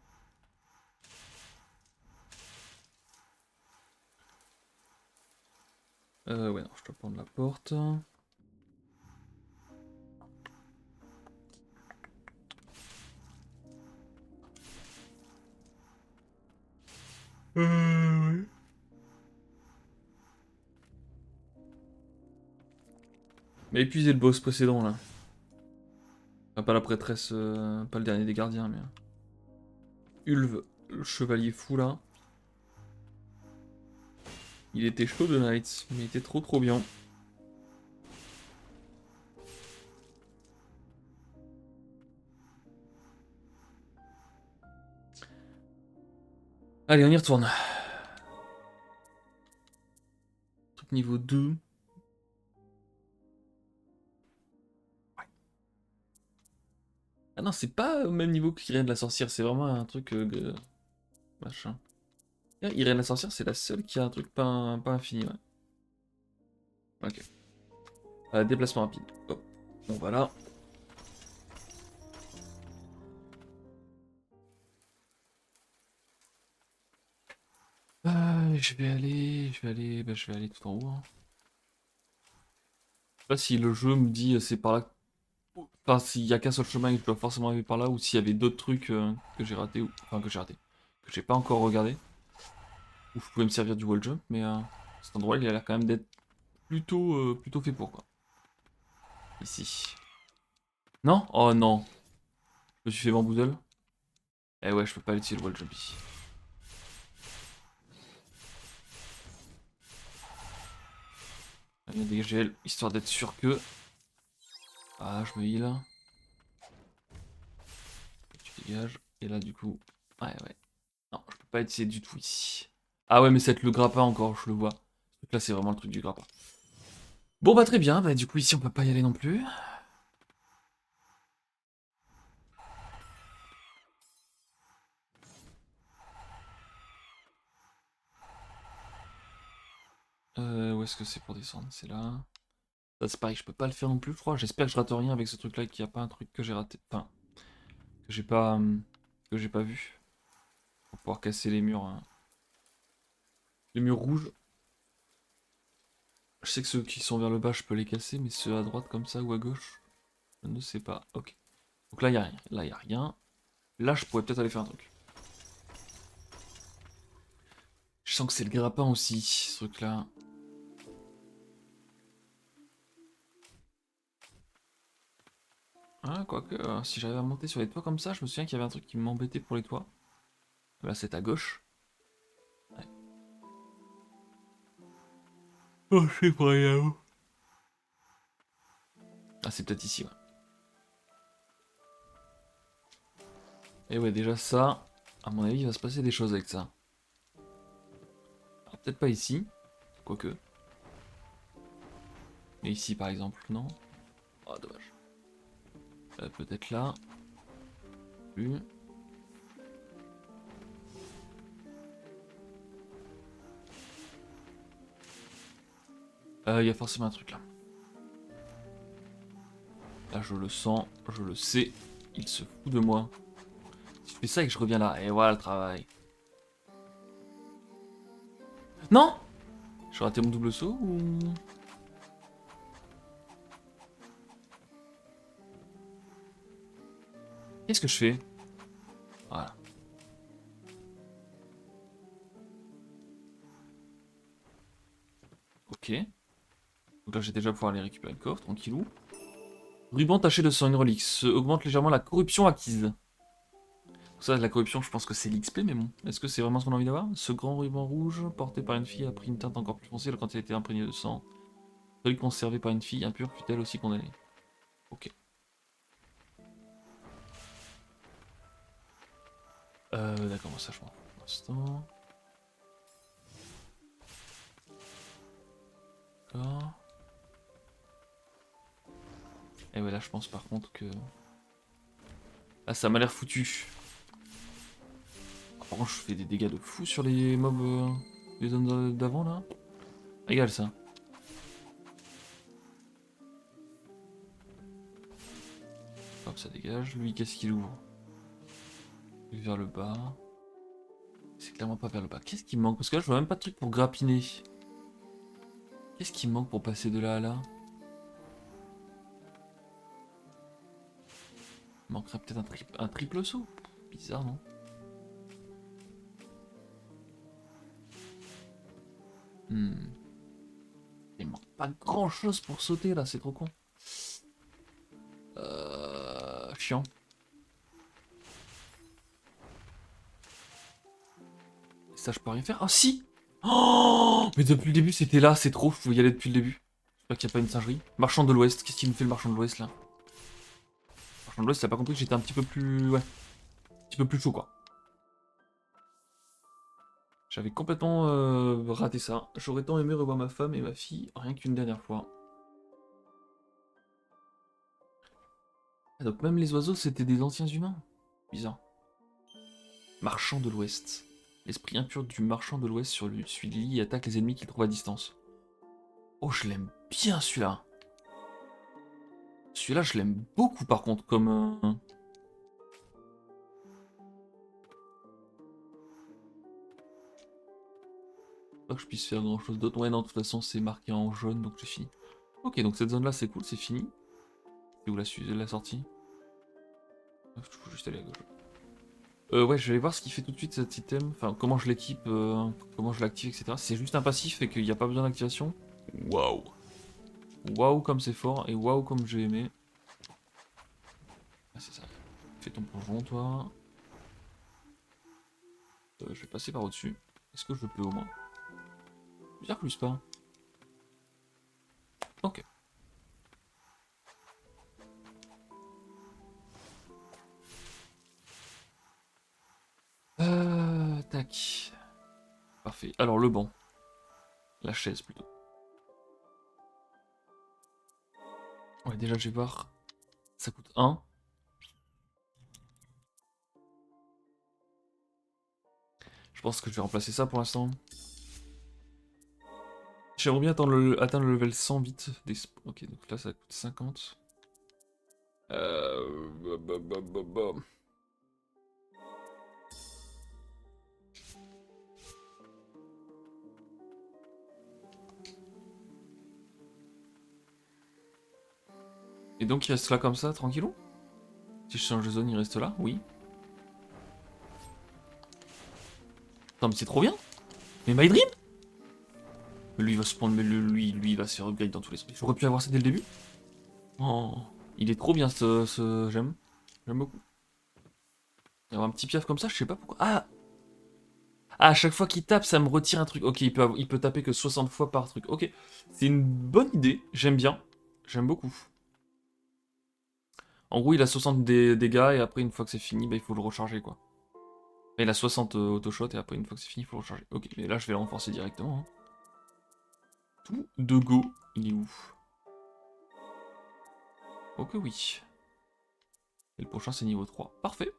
Ouais, non, je dois prendre la porte. Ouais. Mais épuisé le boss précédent, là. Enfin, pas la prêtresse, pas le dernier des gardiens, mais... Ulve, le chevalier fou, là. Il était chaud de Knights, mais il était trop trop bien. Allez, on y retourne. Truc niveau 2. Ah non, c'est pas au même niveau qu'Irène de la sorcière, c'est vraiment un truc... machin. Irène la sorcière, c'est la seule qui a un truc pas infini, ouais. Ok. Déplacement rapide. Hop. Bon, voilà. Je vais aller tout en haut, hein. Je sais pas si le jeu me dit c'est par là. Enfin, s'il y a qu'un seul chemin et que je dois forcément arriver par là, ou s'il y avait d'autres trucs que j'ai raté, ou... enfin que j'ai raté, que j'ai pas encore regardé, où je pouvais me servir du wall jump, mais cet endroit il a l'air quand même d'être plutôt fait pour quoi. Ici. Non? Oh non. Je me suis fait bamboozle. Eh ouais, je peux pas utiliser le wall jump ici. Allez, dégager, histoire d'être sûr que... Ah, je me heal. Tu dégages. Et là, du coup... Ouais, ouais. Non, je peux pas utiliser du tout ici. Ah ouais, mais c'est le grappin encore, je le vois. Donc là, c'est vraiment le truc du grappin. Bon, bah très bien. Bah du coup, ici, on peut pas y aller non plus. Où est-ce que c'est pour descendre? C'est là. Ça, c'est pareil, je peux pas le faire non plus, je crois. J'espère que je rate rien avec ce truc-là et qu'il n'y a pas un truc que j'ai raté. Enfin, que j'ai pas vu. Pour pouvoir casser les murs. Les murs rouges. Je sais que ceux qui sont vers le bas, je peux les casser, mais ceux à droite comme ça ou à gauche, je ne sais pas. Ok. Donc là, il n'y a rien. Là, il n'y a rien. Là, je pourrais peut-être aller faire un truc. Je sens que c'est le grappin aussi, ce truc-là. Ah, quoique, si j'avais à monter sur les toits comme ça, je me souviens qu'il y avait un truc qui m'embêtait pour les toits. Là, c'est à gauche. Ouais. Oh, je sais pas, où. Ah, c'est peut-être ici, ouais. Et ouais, déjà ça, à mon avis, il va se passer des choses avec ça. Alors, peut-être pas ici, quoique. Mais ici, par exemple, non. Oh, dommage. Peut-être là. Plus. Il y a forcément un truc là. Là, je le sens, je le sais. Il se fout de moi. Si je fais ça et que je reviens là, et voilà le travail. Non! J'ai raté mon double saut ou... Qu'est-ce que je fais? Voilà. Ok. Donc là, j'ai déjà pouvoir aller récupérer le coffre, tranquillou. Ruban taché de sang, une relique. Augmente légèrement la corruption acquise. Ça, la corruption, je pense que c'est l'XP, mais bon. Est-ce que c'est vraiment ce qu'on a envie d'avoir? Ce grand ruban rouge, porté par une fille, a pris une teinte encore plus foncée quand il était imprégné de sang. Celui conservé par une fille impure fut-elle aussi condamnée. Ok. D'accord, moi ça je m'en fous pour l'instant. D'accord. Et ouais, là je pense par contre que... Ah, ça m'a l'air foutu. Par contre, je fais des dégâts de fou sur les mobs des zones d'avant là. Égal ça. Hop, ça dégage. Lui, qu'est-ce qu'il ouvre? Vers le bas. C'est clairement pas vers le bas. Qu'est-ce qui me manque? Parce que là, je vois même pas de truc pour grappiner. Qu'est-ce qui me manque pour passer de là à là? Il manquerait peut-être un triple saut. Bizarre, non? Il manque pas grand chose pour sauter là, c'est trop con. Chiant. Ça, je peux rien faire. Ah, si! Oh, mais depuis le début, c'était là, c'est trop, je pouvais y aller depuis le début. J'espère qu'il n'y a pas une singerie. Marchand de l'Ouest, qu'est-ce qu'il me fait le marchand de l'Ouest là? Marchand de l'Ouest, t'as pas compris que j'étais un petit peu plus. Ouais. Un petit peu plus chaud quoi. J'avais complètement raté ça. J'aurais tant aimé revoir ma femme et ma fille, rien qu'une dernière fois. Ah, donc même les oiseaux, c'était des anciens humains? Bizarre. Marchand de l'Ouest. L'esprit impur du marchand de l'Ouest sur lui suit le lit et attaque les ennemis qu'il trouve à distance. Oh, je l'aime bien celui-là. Celui-là, je l'aime beaucoup par contre comme... Pas que je puisse faire grand chose d'autre. Ouais, non, de toute façon, c'est marqué en jaune, donc j'ai fini. Ok, donc cette zone-là, c'est cool, c'est fini. C'est où la sortie? Il faut juste aller à gauche. Ouais, je vais aller voir ce qu'il fait tout de suite cet item. Enfin, comment je l'équipe, comment je l'active, etc. Si c'est juste un passif et qu'il n'y a pas besoin d'activation. Waouh! Waouh, comme c'est fort et waouh, comme j'ai aimé. Ah, c'est ça. Fais ton plongeon, toi. Je vais passer par au-dessus. Est-ce que je peux au moins? Bizarre plus pas. Ok. Tac. Parfait. Alors, le banc. La chaise, plutôt. Ouais, déjà, je vais voir. Ça coûte 1. Je pense que je vais remplacer ça pour l'instant. J'aimerais bien atteindre le level 100 vite. Ok, donc là, ça coûte 50. Bah, bah, bah, bah. Et donc, il reste là comme ça, tranquillou? Si je change de zone, il reste là? Oui. Attends, mais c'est trop bien! Mais My Dream? Mais lui, il va se prendre, mais lui, il va se faire upgrade dans tous les sens. J'aurais pu avoir ça dès le début. Oh, il est trop bien ce j'aime. J'aime beaucoup. Il y avoir un petit piaf comme ça, je sais pas pourquoi. Ah! Ah, à chaque fois qu'il tape, ça me retire un truc. Ok, il peut taper que 60 fois par truc. Ok, c'est une bonne idée. J'aime bien. J'aime beaucoup. En gros, il a 60 dégâts et après, une fois que c'est fini, bah, il faut le recharger quoi. Il a 60 auto-shot et après, une fois que c'est fini, il faut le recharger. Ok, mais là, je vais le renforcer directement. Hein. Tout de go. Il est où? Ok, oui. Et le prochain, c'est niveau 3. Parfait.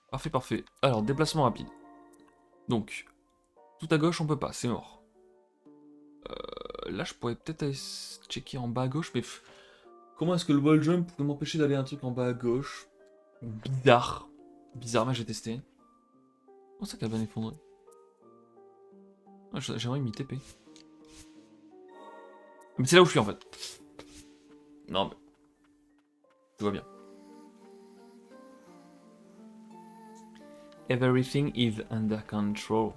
Parfait, parfait. Alors, déplacement rapide. Donc, tout à gauche, on peut pas, c'est mort. Là, je pourrais peut-être aller checker en bas à gauche, mais comment est-ce que le wall jump peut m'empêcher d'aller un truc en bas à gauche? Bizarre. Bizarre, mais j'ai testé. Comment ça qu'elle a bien effondré? J'aimerais m'y TP. Mais c'est là où je suis en fait. Non, mais tout va bien. Everything is under control.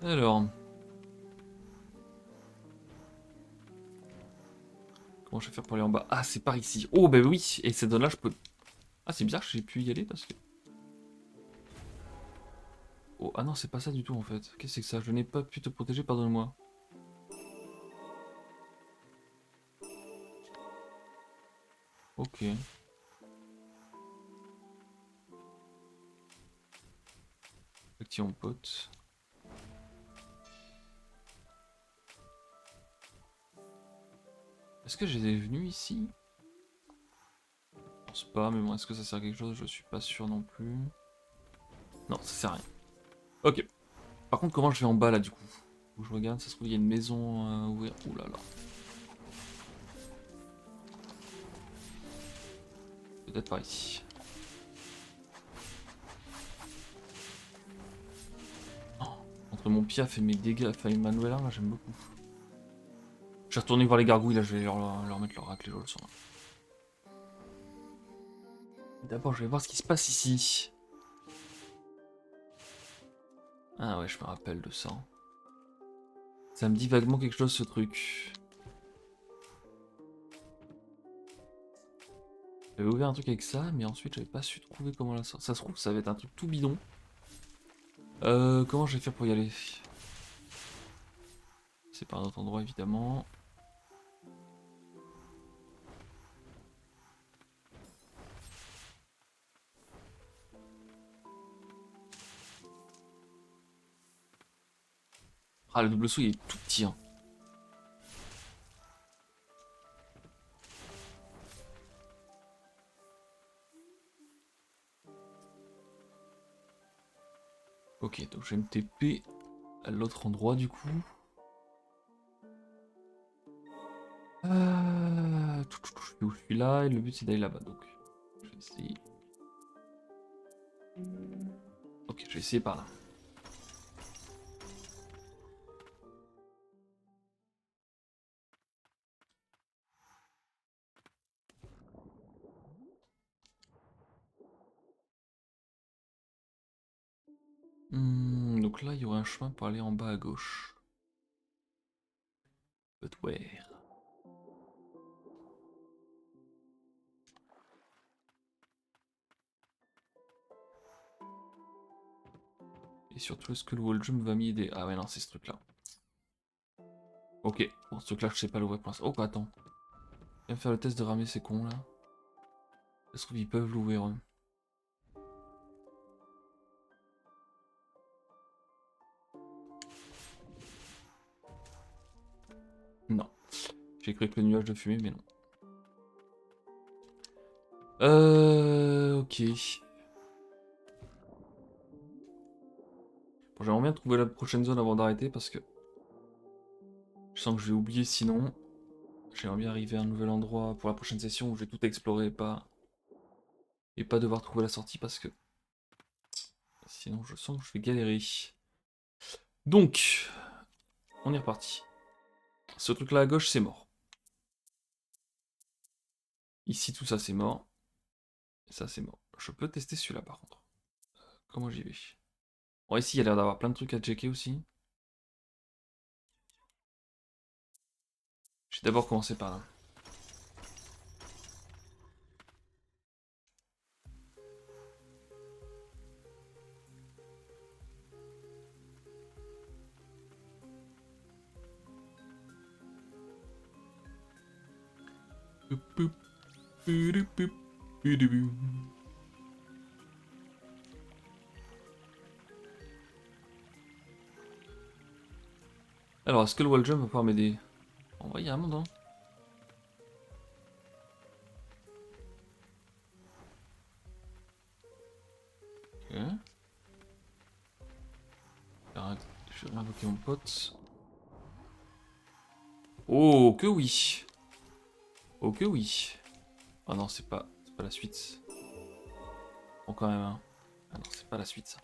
Alors. Comment je vais faire pour aller en bas? Ah, c'est par ici. Oh, bah oui. Et cette zone-là, je peux... Ah, c'est bizarre, j'ai pu y aller parce que... Oh, ah non, c'est pas ça du tout en fait. Qu'est-ce que c'est que ça? Je n'ai pas pu te protéger, pardonne-moi. Ok. Petit mon pote. Est-ce que j'étais venu ici? Je pense pas, mais bon, est-ce que ça sert à quelque chose? Je suis pas sûr non plus. Non, ça sert à rien. Ok. Par contre, comment je vais en bas là du coup? Faut que je regarde, ça se trouve, il y a une maison à ouvrir. Ouh là là. Peut-être par ici. Oh, entre mon piaf et mes dégâts, enfin Manuela, là j'aime beaucoup. Je vais retourner voir les gargouilles, là je vais leur mettre leur raclée, je le sens. D'abord, je vais voir ce qui se passe ici. Ah ouais, je me rappelle de ça. Ça me dit vaguement quelque chose ce truc. J'avais ouvert un truc avec ça, mais ensuite j'avais pas su trouver comment la sortir. Ça se trouve, ça va être un truc tout bidon. Comment je vais faire pour y aller? C'est par un autre endroit évidemment. Ah, le double saut il est tout petit. Hein. Ok, donc je vais me TP à l'autre endroit du coup. Je suis là et le but c'est d'aller là-bas donc. Je vais essayer. Ok, je vais essayer par là. Donc là il y aurait un chemin pour aller en bas à gauche. But where? Et surtout, est-ce que le wall jump va m'aider? Ah ouais, non, c'est ce truc-là. Ok, bon, ce truc-là, je sais pas l'ouvrir pour l'instant. Oh, attends. Viens faire le test de ramer ces cons là. Ça se trouve, ils peuvent l'ouvrir eux. Non. J'ai cru que le nuage de fumée, mais non. Ok. Bon, j'aimerais bien trouver la prochaine zone avant d'arrêter parce que je sens que je vais oublier sinon. J'aimerais bien arriver à un nouvel endroit pour la prochaine session où je vais tout explorer et pas devoir trouver la sortie parce que sinon je sens que je vais galérer. Donc, on est reparti. Ce truc là à gauche, c'est mort. Ici, tout ça, c'est mort. Et ça, c'est mort. Je peux tester celui-là par contre. Comment j'y vais? Bon, ici, il y a l'air d'avoir plein de trucs à checker aussi. Je vais d'abord commencer par là. Alors, est-ce que le wall jump va pouvoir m'aider? En vrai, il y a un monde, hein. Ok. Je vais invoquer mon pote. Oh, que oui! Oh, que oui! Ah non, c'est pas la suite. Bon, quand même, hein. Ah non, c'est pas la suite, ça.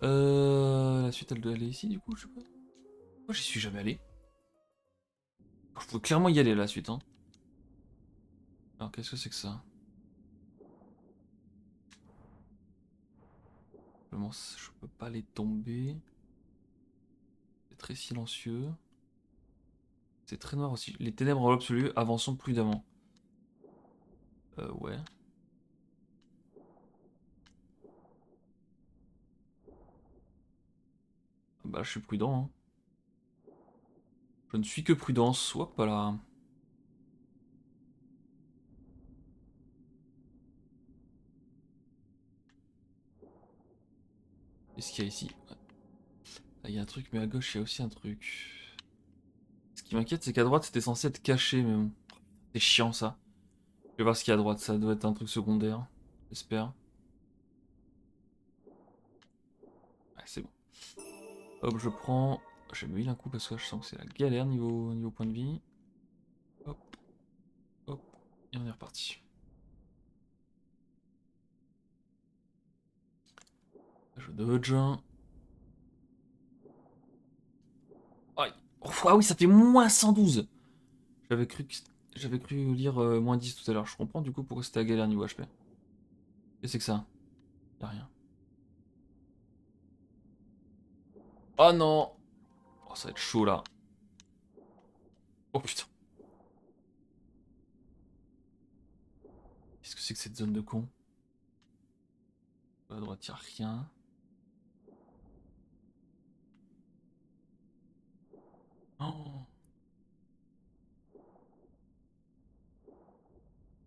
La suite, elle doit aller ici, du coup, je sais pas. Moi, j'y suis jamais allé. Je pouvais clairement y aller, la suite, hein. Alors, qu'est-ce que c'est que ça? Je peux pas les tomber. C'est très silencieux. C'est très noir aussi. Les ténèbres en l'absolu, avançons prudemment. Ouais. Bah, je suis prudent. Hein. Je ne suis que prudence. Hop là. Qu'est-ce qu'il y a ici? Là, il y a un truc, mais à gauche, il y a aussi un truc. Ce qui m'inquiète, c'est qu'à droite, c'était censé être caché, mais bon. C'est chiant, ça. Je vais voir ce qu'il y a à droite. Ça doit être un truc secondaire. J'espère. Ouais, c'est bon. Hop, je prends... Je vais me heal un coup parce que je sens que c'est la galère niveau point de vie. Hop. Hop. Et on est reparti. Je dodge. Aïe. Oh, ah oui, ça fait moins 112. J'avais cru lire moins 10 tout à l'heure. Je comprends du coup pourquoi c'était la galère niveau HP. Qu'est-ce que c'est que ça? Y'a rien. Oh non! Oh, ça va être chaud là. Oh putain. Qu'est-ce que c'est que cette zone de con? À droite, y'a rien. Oh!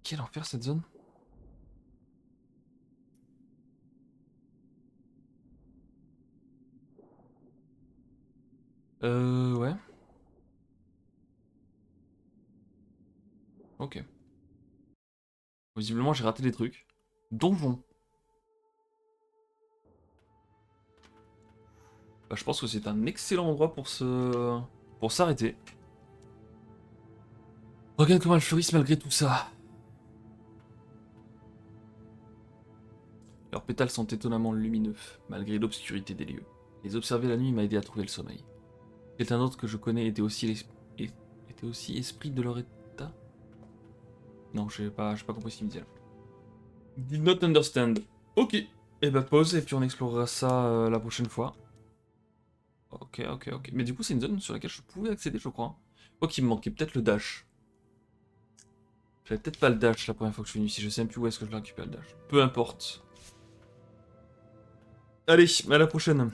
Quel enfer cette zone? Ouais. Ok. Visiblement, j'ai raté des trucs. Donjon. Bah, je pense que c'est un excellent endroit pour s'arrêter. Regarde comment elle fleurisse malgré tout ça. Leurs pétales sont étonnamment lumineux, malgré l'obscurité des lieux. Les observer la nuit m'a aidé à trouver le sommeil. Quelqu'un d'autre que je connais était aussi esprit de leur état. Non, j'ai pas compris ce qu'il me disait là. Did not understand. Ok. Et bah pause et puis on explorera ça la prochaine fois. Ok, ok, ok. Mais du coup c'est une zone sur laquelle je pouvais accéder je crois. Quoi qu'il me manquait peut-être le dash. J'avais peut-être pas le dash la première fois que je suis venu ici. Je sais même plus où est-ce que je l'ai récupéré le dash. Peu importe. Allez, à la prochaine.